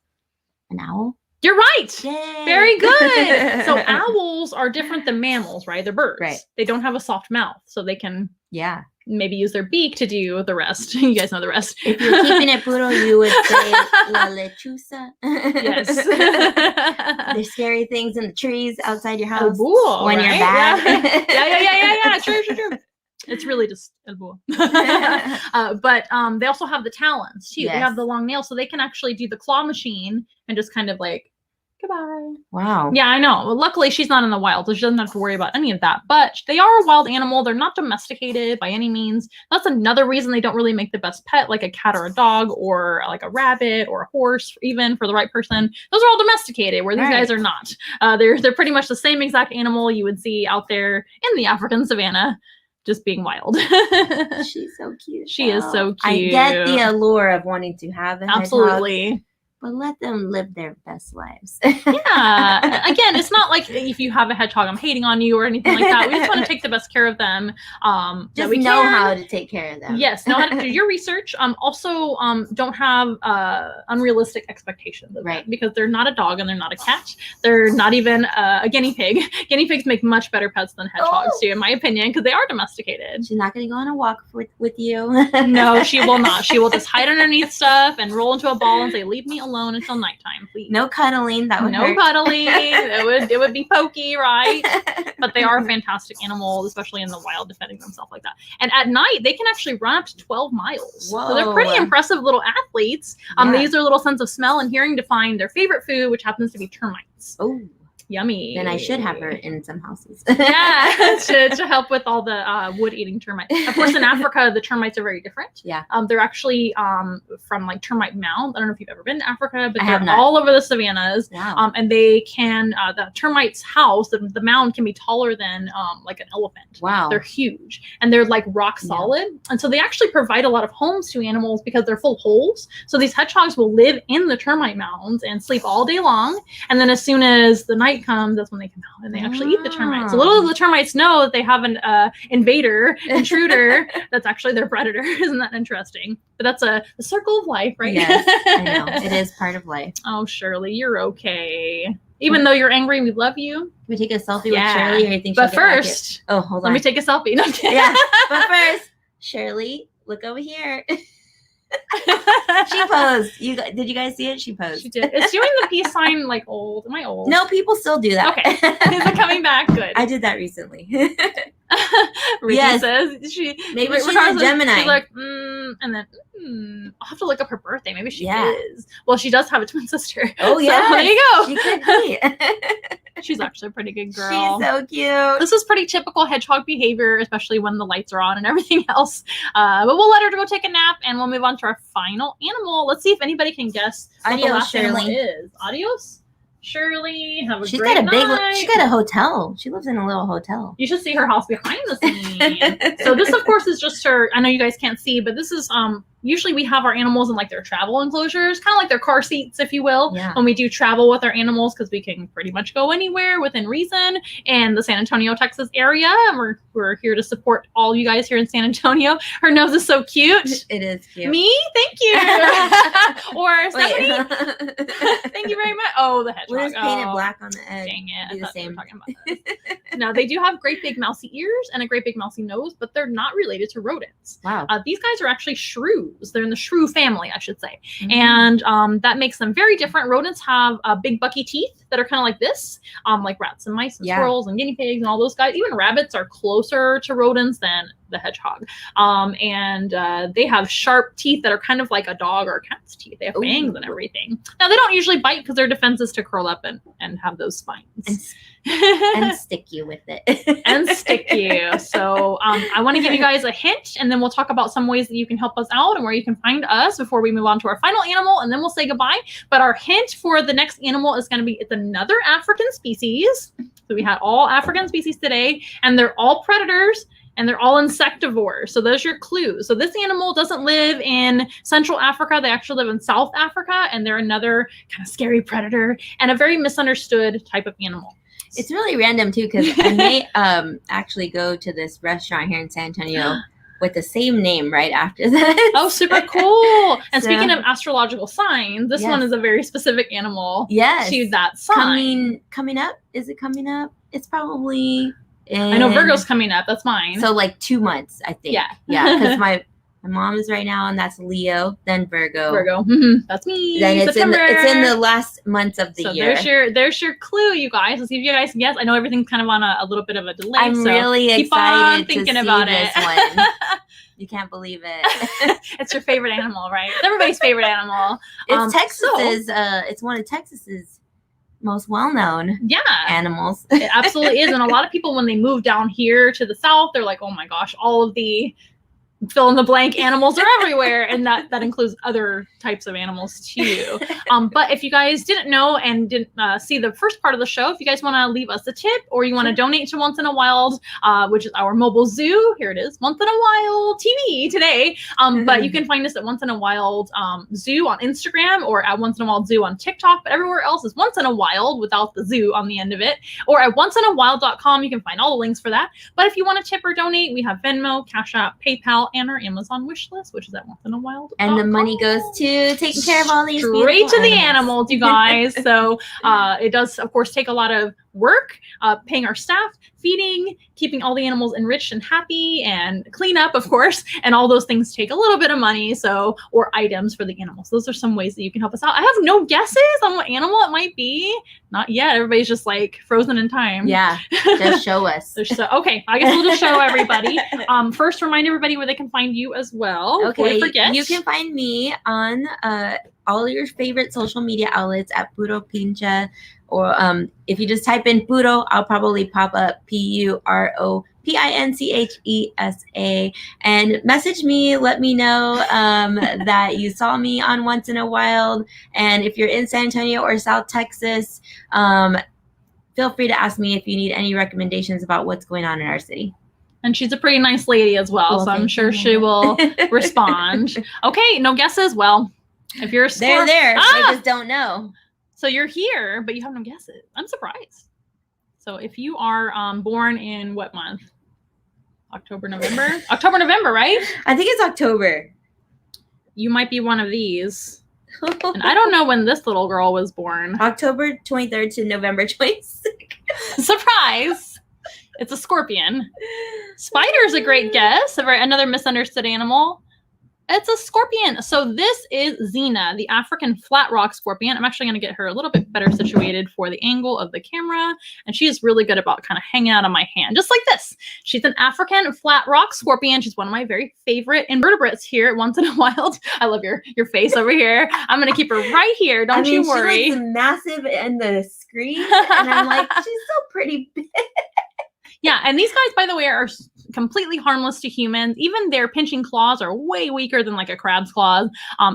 An owl? You're right. Yay. Very good. So owls are different than mammals, right? They're birds. Right. They don't have a soft mouth, so they can Yeah. maybe use their beak to do the rest. You guys know the rest. If you're keeping it puro, you would say la lechuza. Yes. There's scary things in the trees outside your El house búho, when you're right? bad. Yeah. True. It's really just el búho. But they also have the talons too. They Yes. have the long nails, so they can actually do the claw machine and just kind of like, goodbye. Wow. Yeah, I know. Well, luckily, she's not in the wild, so she doesn't have to worry about any of that. But they are a wild animal. They're not domesticated by any means. That's another reason they don't really make the best pet, like a cat or a dog or like a rabbit or a horse, even for the right person. Those are all domesticated, where these guys are not. They're pretty much the same exact animal you would see out there in the African savannah, just being wild. She's so cute. She is so I cute. get the allure of wanting to have a hedgehog, Absolutely. but let them live their best lives. Yeah. Again, it's not like if you have a hedgehog, I'm hating on you or anything like that. We just want to take the best care of them. That Just we know can. how to take care of them. Yes, know how to do your research. Also, don't have unrealistic expectations of Right. them because they're not a dog and they're not a cat. They're not even a guinea pig. Guinea pigs make much better pets than hedgehogs, too, in my opinion, because they are domesticated. She's not going to go on a walk with you. No, she will not. She will just hide underneath stuff and roll into a ball and say, "Leave me alone until nighttime, please." No cuddling. That would No hurt. cuddling. It would be pokey, right? But they are fantastic animals, especially in the wild, defending themselves like that. And at night, they can actually run up to 12 miles. So they're pretty Whoa. impressive little athletes. Yeah. They use their little sense of smell and hearing to find their favorite food, which happens to be termites. Oh. Yummy. Then I should have her in some houses. Yeah, to help with all the wood-eating termites. Of course, in Africa, the termites are very different. Yeah. They're actually from like termite mounds. I don't know if you've ever been to Africa, but I have they're not. all over the savannas. Wow. And they can, the termite's house, the mound can be taller than like an elephant. Wow. They're huge, and they're like rock solid. And so they actually provide a lot of homes to animals because they're full of holes. So these hedgehogs will live in the termite mounds and sleep all day long. And then as soon as the night comes, that's when they come out and they actually eat the termites. So little do the termites know that they have an intruder that's actually their predator. Isn't that interesting? But that's the circle of life, right? Yes, I know. It is part of life. Oh, Shirley, you're okay. Even though you're angry, we love you. Can we take a selfie with Shirley, or you think? But she'll get first, oh, hold on. let me take a selfie. No, I'm kidding. Yeah, but first, Shirley, look over here. She posed. Did you guys see it? She posed. She did. It's doing the peace sign like old. Am I old? No, people still do that. Okay. Is it coming back? Good. I did that recently. Ricky Yes. says Maybe she's a Gemini. She's like, and then I'll have to look up her birthday. Maybe she Yeah. is. Well, she does have a twin sister. Oh, So, yeah. there you go. She could be. She's actually a pretty good girl. She's so cute. This is pretty typical hedgehog behavior, especially when the lights are on and everything else. But we'll let her go take a nap, and we'll move on to our final animal. Let's see if anybody can guess what the Adios, last animal Shirley. is. Adios, Shirley. Have a She's great got a big. night. She got a hotel. She lives in a little hotel. You should see her house behind the scenes. So this, of course, is just her. I know you guys can't see, but this is usually we have our animals in like their travel enclosures, kind of like their car seats, if you will, Yeah. when we do travel with our animals, because we can pretty much go anywhere within reason in the San Antonio, Texas area. And we're here to support all you guys here in San Antonio. Her nose is so cute. It is cute. Me? Thank you. Or Stephanie? Wait. Thank you very much. Oh, the hedgehog. We'll just paint it Oh, black on the edge. dang it. Do I the thought you were same. talking about this. No, they do have great big mousy ears and a great big mousy nose, but they're not related to rodents. Wow. These guys are actually shrews. They're in the shrew family, I should say. Mhm. And that makes them very different. Rodents have big bucky teeth that are kind of like this, like rats and mice and Yeah. squirrels and guinea pigs and all those guys. Even rabbits are closer to rodents than the hedgehog. And they have sharp teeth that are kind of like a dog or a cat's teeth. They have fangs Ooh. and everything. Now, they don't usually bite because their defense is to curl up and have those spines. And stick you with it. And stick you. So I want to give you guys a hint, and then we'll talk about some ways that you can help us out and where you can find us before we move on to our final animal, and then we'll say goodbye. But our hint for the next animal is going to be, it's another African species. So we had all African species today, and they're all predators, and they're all insectivores. So there's your clue. So this animal doesn't live in Central Africa. They actually live in South Africa, and they're another kind of scary predator and a very misunderstood type of animal. It's really random too, because I may actually go to this restaurant here in San Antonio with the same name right after this. Oh, super cool. And So- speaking of astrological signs, this Yes. one is a very specific animal Yes. to that sign. Coming up. Is it coming up? It's probably. I know Virgo's coming up. That's mine. So like 2 months, I think. Yeah. Yeah, because my mom is right now, and that's Leo, then Virgo. Virgo. Mhm. That's me. Then it's in September. the last months of the So year. there's your clue, you guys. Let's see if you guys can guess. I know everything's kind of on a little bit of a delay. I'm so really keep excited on thinking to see about this it. one. You can't believe it. It's your favorite animal, right? It's everybody's favorite animal. It's Texas's. so- It's one of Texas's most well-known Yeah. animals. It absolutely is. And a lot of people, when they move down here to the south, they're like, oh my gosh, all of the fill in the blank animals are everywhere. And that includes other types of animals too. But if you guys didn't know and didn't see the first part of the show, if you guys want to leave us a tip or you want to donate to Once in a Wild, which is our mobile zoo, here it is, Once in a Wild TV today. But you can find us at Once in a Wild Zoo on Instagram, or at Once in a Wild Zoo on TikTok. But everywhere else is Once in a Wild without the zoo on the end of it. Or at onceinawild.com, you can find all the links for that. But if you want to tip or donate, we have Venmo, Cash App, PayPal, and our Amazon wish list, which is at onceinawild.com. And the money goes to taking care of all these straight beautiful to the animals. animals, you guys. So it does, of course, take a lot of work, paying our staff, feeding, keeping all the animals enriched and happy, and clean up, of course, and all those things take a little bit of money. So, or items for the animals. Those are some ways that you can help us out. I have no guesses on what animal it might be. Not yet. Everybody's just like frozen in time. Yeah, just show us. Okay, I guess we'll just show everybody. First, remind everybody where they can find you as well. Before we Okay, forget. you can find me on all your favorite social media outlets at Puro Pinche, or if you just type in Puro, I'll probably pop up PuroPinchesa, and message me. Let me know that you saw me on Once in a Wild, and if you're in San Antonio or South Texas, feel free to ask me if you need any recommendations about what's going on in our city. And she's a pretty nice lady as well, so I'm sure she will respond. Okay, no guesses? Well, if you're a they're there. They just don't know. So you're here, but you have no guesses. I'm surprised. So if you are born in what month? October, November? October, November, right? I think it's October. You might be one of these. And I don't know when this little girl was born. October 23rd to November 26th. Surprise! It's a scorpion. Spider's a great guess. Another misunderstood animal. It's a scorpion. So this is Xena, the African flat rock scorpion. I'm actually going to get her a little bit better situated for the angle of the camera. And she is really good about kind of hanging out on my hand, just like this. She's an African flat rock scorpion. She's one of my very favorite invertebrates here at Once in a Wild. I love your face over here. I'm going to keep her right here. Don't you worry. She looks massive in the screen. And I'm like, she's so pretty big. Yeah, and these guys, by the way, are completely harmless to humans. Even their pinching claws are way weaker than like a crab's claws.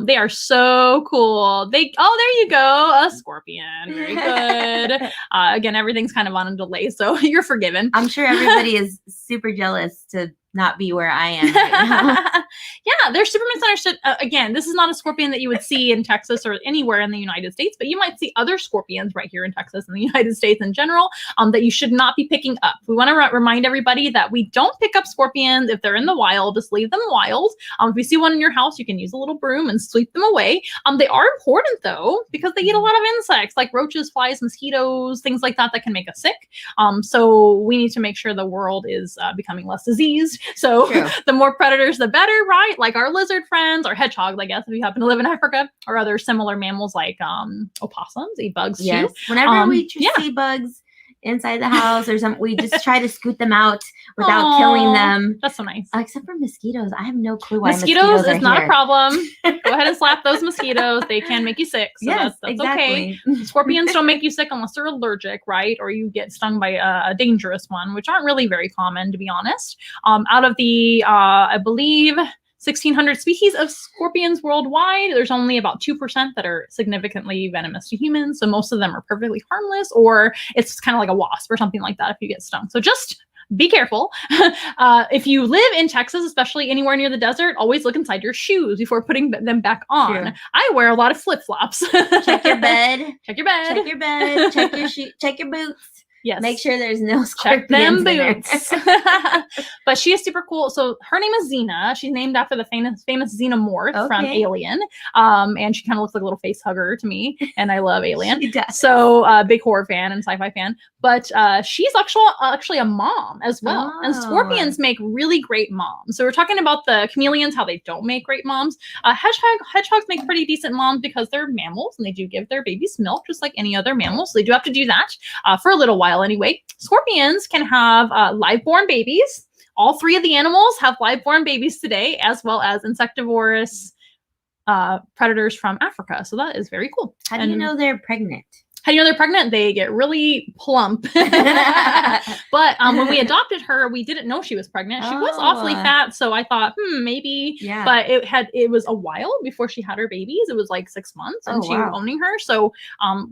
They are so cool. There you go, a scorpion. Very good. Again, everything's kind of on a delay, so you're forgiven. I'm sure everybody is super jealous to not be where I am right now. Yeah, they're super misunderstood. Again, this is not a scorpion that you would see in Texas or anywhere in the United States, but you might see other scorpions right here in Texas and the United States in general that you should not be picking up. We want to remind everybody that we don't pick up scorpions if they're in the wild. Just leave them wild. If you see one in your house, you can use a little broom and sweep them away. They are important though, because they eat a lot of insects like roaches, flies, mosquitoes, things like that that can make us sick. So we need to make sure the world is becoming less diseased. So the more predators, the better, right? Like our lizard friends, or hedgehogs, I guess, if you happen to live in Africa, or other similar mammals like opossums eat bugs too. Whenever we see bugs inside the house or something, we just try to scoot them out without killing them. That's so nice. Except for mosquitoes. I have no clue why mosquitoes is not a problem. Go ahead and slap those mosquitoes. They can make you sick. So that's exactly. Okay. Scorpions don't make you sick unless they're allergic, right? Or you get stung by a dangerous one, which aren't really very common, to be honest. Out of the, I believe, 1,600 species of scorpions worldwide, there's only about 2% that are significantly venomous to humans. So most of them are perfectly harmless, or it's kind of like a wasp or something like that if you get stung. So just be careful. If you live in Texas, especially anywhere near the desert, always look inside your shoes before putting them back on. True. I wear a lot of flip-flops. Check your bed. Check your bed. Check your bed. Check your check your boots. Yes. Make sure there's no scorpions. Check them boots. But she is super cool. So her name is Xena. She's named after the famous xenomorph from Alien. And she kind of looks like a little face hugger to me. And I love Alien. She does. So big horror fan and sci-fi fan. But she's actually a mom as well. Oh. And scorpions make really great moms. So we're talking about the chameleons, how they don't make great moms. Hedgehogs make pretty decent moms because they're mammals and they do give their babies milk just like any other mammal. So they do have to do that for a little while anyway. Scorpions can have live-born babies. All three of the animals have live-born babies today, as well as insectivorous predators from Africa. So that is very cool. How do you know they're pregnant? How do you know they're pregnant? They get really plump. But when we adopted her, we didn't know she was pregnant. She was awfully fat, so I thought, maybe. Yeah. But it was a while before she had her babies. It was like 6 months, and she was owning her. So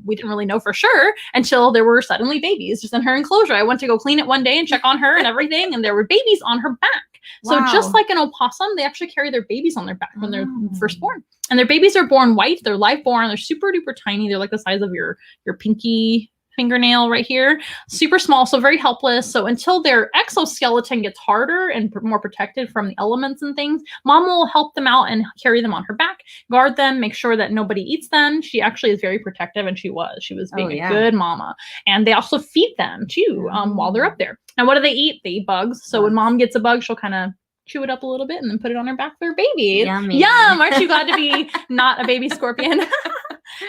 we didn't really know for sure until there were suddenly babies just in her enclosure. I went to go clean it one day and check on her and everything, and there were babies on her back. So just like an opossum, they actually carry their babies on their back when they're first born. And their babies are born white. They're live born. They're super duper tiny. They're like the size of your pinky fingernail right here. Super small, so very helpless. So until their exoskeleton gets harder and more protected from the elements and things, mom will help them out and carry them on her back, guard them, make sure that nobody eats them. She actually is very protective, and she was being a good mama. And they also feed them too while they're up there. Now, what do they eat? They eat bugs. So when mom gets a bug, she'll kind of chew it up a little bit and then put it on her back for her baby. Yummy. Yum! Aren't you glad to be not a baby scorpion?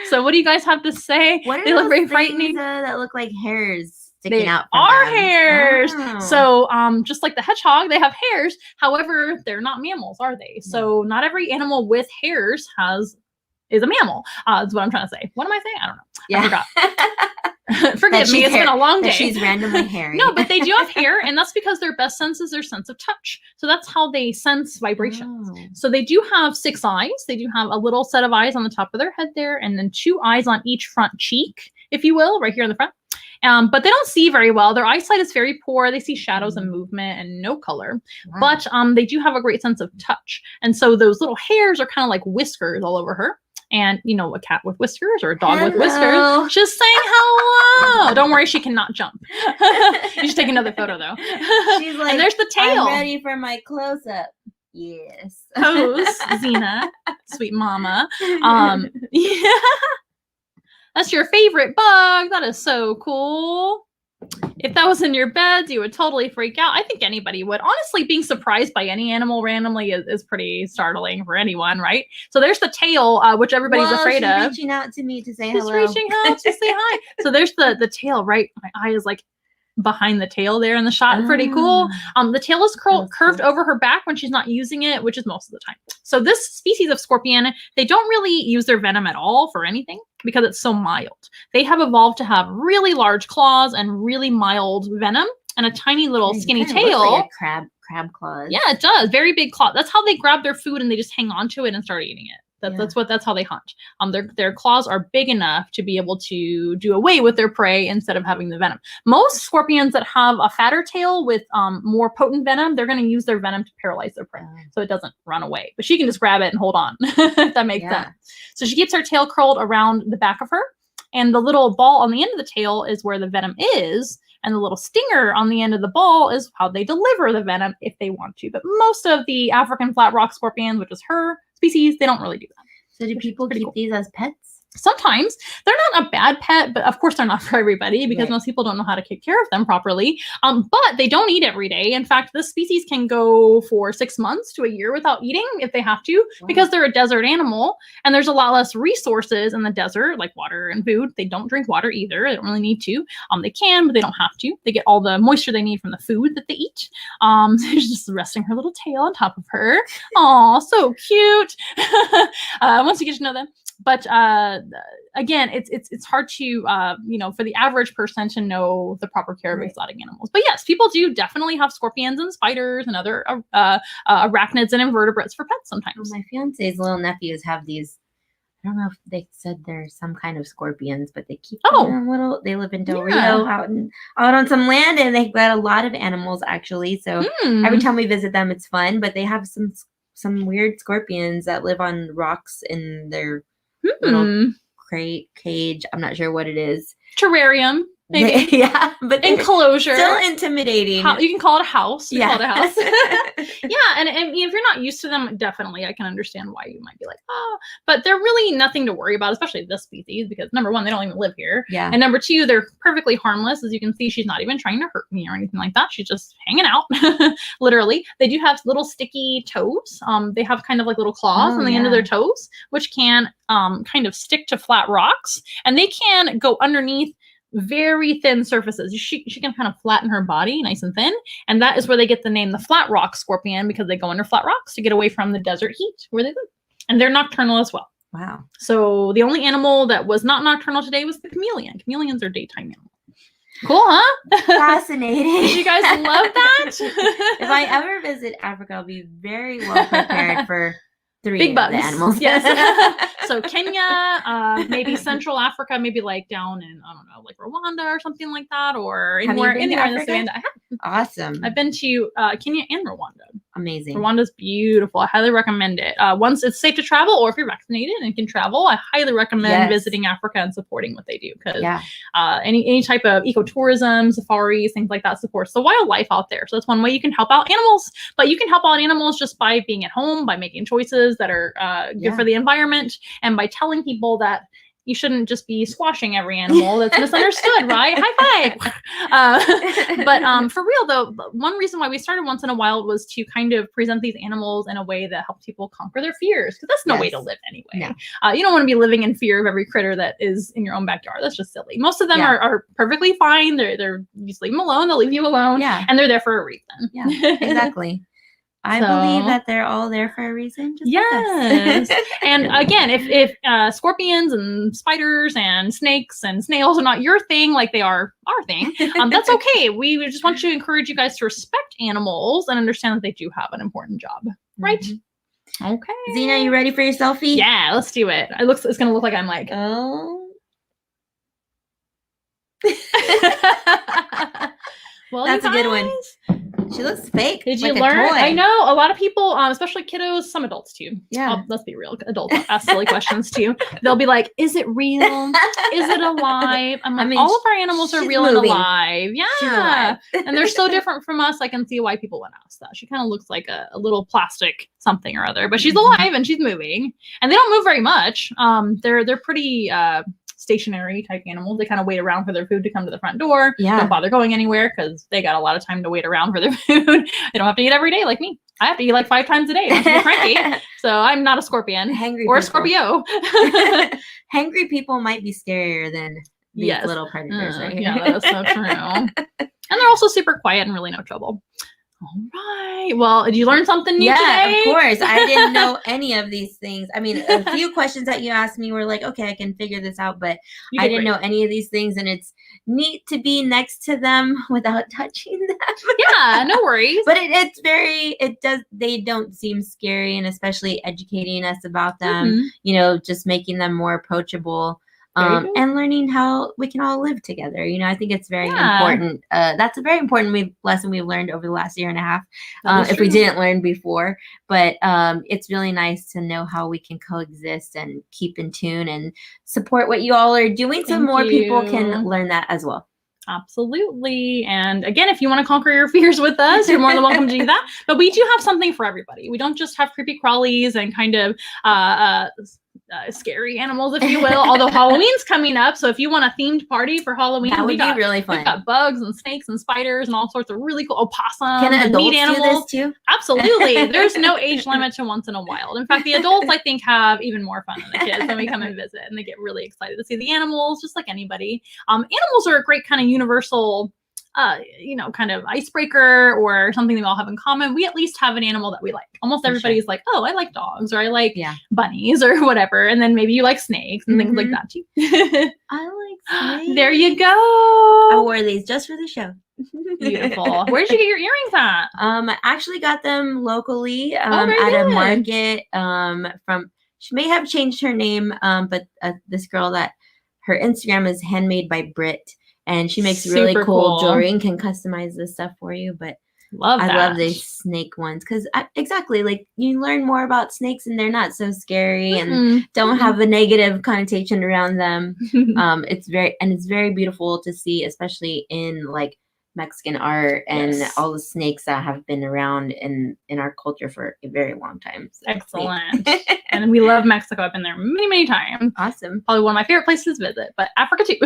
So what do you guys have to say? What are they look very frightening. That look like hairs sticking out from are them. Hairs. Oh. So just like the hedgehog, they have hairs. However, they're not mammals, are they? So not every animal with hairs has is a mammal. Is what I'm trying to say. What am I saying? I don't know. Yeah. I forgot. Forgive me. It's been a long day. She's randomly hairy. No, but they do have hair, and that's because their best sense is their sense of touch. So that's how they sense vibrations. Oh. So they do have 6 eyes. They do have a little set of eyes on the top of their head there, and then 2 eyes on each front cheek, if you will, right here in the front. But they don't see very well. Their eyesight is very poor. They see shadows and movement and no color. Wow. But they do have a great sense of touch. And so those little hairs are kind of like whiskers all over her. And, you know, a cat with whiskers or a dog with whiskers just saying hello. Don't worry, she cannot jump. You should take another photo, though. She's like, and there's the tail. I'm ready for my close-up. Yes. Pose, Xena, sweet mama. Yeah. That's your favorite bug. That is so cool. If that was in your beds, you would totally freak out. I think anybody would. Honestly, being surprised by any animal randomly is pretty startling for anyone, right? So there's the tail, which everybody's afraid she's of. reaching out to me to say She's hello. reaching out to say hi. So there's the tail, right? My eye is like behind the tail there in the shot. Pretty cool. The tail is curved over her back when she's not using it, which is most of the time. So this species of scorpion, they don't really use their venom at all for anything because it's so mild. They have evolved to have really large claws and really mild venom and a tiny little skinny tail. Looks like a crab claws. Yeah, it does. Very big claw. That's how they grab their food and they just hang on to it and start eating it. That's how they hunt. Their claws are big enough to be able to do away with their prey instead of having the venom. Most scorpions that have a fatter tail with more potent venom, they're going to use their venom to paralyze their prey so it doesn't run away. But she can just grab it and hold on, if that makes sense. So she keeps her tail curled around the back of her, and the little ball on the end of the tail is where the venom is, and the little stinger on the end of the ball is how they deliver the venom if they want to. But most of the African flat rock scorpions, which is her species, they don't really do that. So do people keep these as pets? Sometimes. They're not a bad pet, but of course they're not for everybody because most people don't know how to take care of them properly. But they don't eat every day. In fact, this species can go for 6 months to a year without eating if they have to because they're a desert animal and there's a lot less resources in the desert like water and food. They don't drink water either. They don't really need to. They can, but they don't have to. They get all the moisture they need from the food that they eat. She's just resting her little tail on top of her. Aw, so cute. Once you get to know them. But again, it's hard to for the average person to know the proper care of exotic animals. But yes, people do definitely have scorpions and spiders and other arachnids and invertebrates for pets sometimes. Well, my fiance's little nephews have these. I don't know if they said they're some kind of scorpions, but they keep them little. They live in Del Rio out on some land, and they've got a lot of animals actually. So every time we visit them, it's fun. But they have some weird scorpions that live on rocks in their little crate cage. I'm not sure what it is. Terrarium, maybe. But enclosure. Still intimidating. You can call it a house. You call it a house. Yeah, and if you're not used to them, definitely I can understand why you might be like, oh, but they're really nothing to worry about, especially this species, because number one, they don't even live here. Yeah. And number two, they're perfectly harmless. As you can see, she's not even trying to hurt me or anything like that. She's just hanging out, literally. They do have little sticky toes. They have kind of like little claws on the end of their toes, which can kind of stick to flat rocks, and they can go underneath very thin surfaces. She can kind of flatten her body nice and thin, and that is where they get the name the flat rock scorpion, because they go under flat rocks to get away from the desert heat where they live. And they're nocturnal as well. Wow. So the only animal that was not nocturnal today was the chameleon. Chameleons are daytime animals. Cool, huh? Fascinating. Did you guys love that? If I ever visit Africa, I'll be very well prepared for big bugs. Of the animals. Yes. So Kenya, maybe Central Africa, maybe like down in, I don't know, like Rwanda or something like that, or anywhere in the Savannah. I have. Awesome. I've been to Kenya and Rwanda. Amazing. Rwanda's beautiful. I highly recommend it. Once it's safe to travel, or if you're vaccinated and can travel, I highly recommend visiting Africa and supporting what they do, because any type of ecotourism, safaris, things like that supports the wildlife out there. So that's one way you can help out animals. But you can help out animals just by being at home, by making choices that are good for the environment, and by telling people that you shouldn't just be squashing every animal that's misunderstood, right? High five. But for real though, one reason why we started Once in a Wild was to kind of present these animals in a way that helps people conquer their fears, because that's no way to live anyway. No. You don't want to be living in fear of every critter that is in your own backyard. That's just silly. Most of them are perfectly fine. They're you just leave them alone. They'll leave you alone. Yeah. And they're there for a reason. Yeah, exactly. I believe that they're all there for a reason. Just yes. Like us. And again, if scorpions and spiders and snakes and snails are not your thing, like they are our thing, that's okay. We just want to encourage you guys to respect animals and understand that they do have an important job, right? Mm-hmm. Okay. Zena, you ready for your selfie? Yeah, let's do it. It's gonna look like I'm like, oh. Well, that's a good one. She looks fake. Did you learn? I know a lot of people, especially kiddos, some adults too. Yeah. Let's be real. Adults ask silly questions too. They'll be like, "Is it real? Is it alive?" I'm like, all of our animals are real and alive. Yeah. She's alive. And they're so different from us. I can see why people would ask that. She kind of looks like a little plastic something or other, but she's alive and she's moving. And they don't move very much. They're pretty stationary type animals. They kind of wait around for their food to come to the front door. Yeah. Don't bother going anywhere because they got a lot of time to wait around for their food. They don't have to eat every day like me. I have to eat like 5 times a day. I'm cranky. So I'm not a scorpion. Hangry or people. A Scorpio. Hangry people might be scarier than these little predators right here. Yeah, that is so true. And they're also super quiet and really no trouble. All right. Well, did you learn something new today? Of course. I didn't know any of these things. I mean, a few questions that you asked me were like, okay, I can figure this out, but I didn't know any of these things, and it's neat to be next to them without touching them. Yeah, no worries. But they don't seem scary, and especially educating us about them, just making them more approachable. And learning how we can all live together. I think it's very important. That's a very important lesson we've learned over the last year and a half, if we didn't learn before. But it's really nice to know how we can coexist and keep in tune and support what you all are doing so more people can learn that as well. Absolutely. And again, if you want to conquer your fears with us, you're more than welcome to do that. But we do have something for everybody. We don't just have creepy crawlies and kind of scary animals, if you will. Although Halloween's coming up, so if you want a themed party for Halloween, that would be really fun. We've got bugs and snakes and spiders and all sorts of really cool opossums. Can adults meat animals. do this too? Absolutely. There's no age limit to Once in a Wild. In fact, the adults I think have even more fun than the kids when we come and visit, and they get really excited to see the animals, just like anybody. Animals are a great kind of universal kind of icebreaker or something that we all have in common. We at least have an animal that we like. Almost everybody's like, oh, I like dogs, or I like bunnies or whatever. And then maybe you like snakes and things like that too. I like snakes. There you go. I wore these just for the show. Beautiful. Where did you get your earrings at? I actually got them locally at a market she may have changed her name, but this girl that her Instagram is Handmade by Brit. And she makes really cool jewelry and can customize this stuff for you. But I love these snake ones because exactly, like, you learn more about snakes and they're not so scary and don't have a negative connotation around them. It's very beautiful to see, especially in like Mexican art and all the snakes that have been around in our culture for a very long time. So excellent. And we love Mexico. I've been there many, many times. Awesome. Probably one of my favorite places to visit, but Africa too.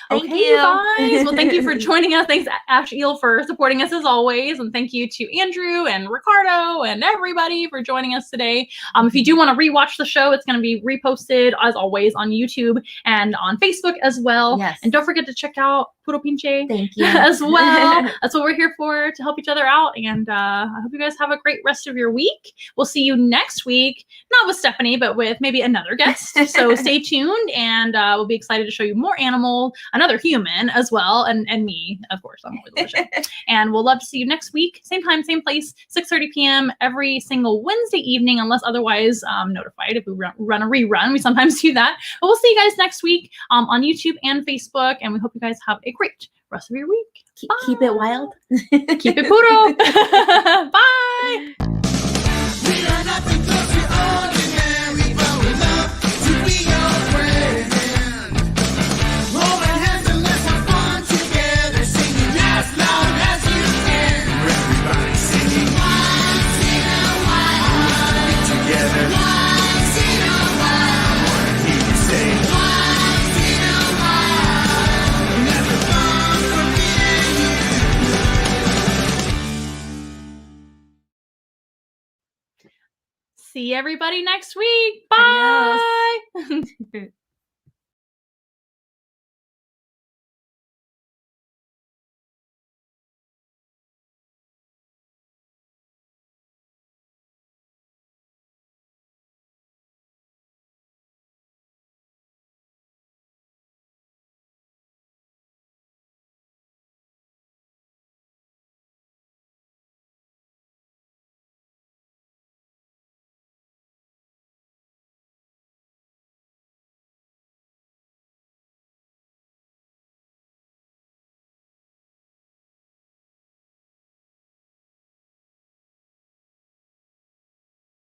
Thank you guys. Well, thank you for joining us. Thanks, Ash Eel, for supporting us as always. And thank you to Andrew and Ricardo and everybody for joining us today. If you do want to rewatch the show, it's going to be reposted as always on YouTube and on Facebook as well. Yes. And don't forget to check out Puro Pinche. Thank you. As well. That's what we're here for, to help each other out. And I hope you guys have a great rest of your week. We'll see you next week, not with Stephanie, but with maybe another guest. So stay tuned, and we'll be excited to show you more animal, another human as well, and me, of course. I'm always on the show. And we'll love to see you next week, same time, same place, 6:30 p.m. every single Wednesday evening, unless otherwise notified. If we run a rerun, we sometimes do that. But we'll see you guys next week on YouTube and Facebook, and we hope you guys have a great rest of your week. Keep it wild. Keep it puro. Bye. We are nothing close to ordinary, but we love to be your friend. Hold our hands and let's have fun together, singing as loud as you can. Everybody singing once in a while. Be together once in a while. I wanna hear you say once in a while. Never fun for me and you. See everybody next week. Bye.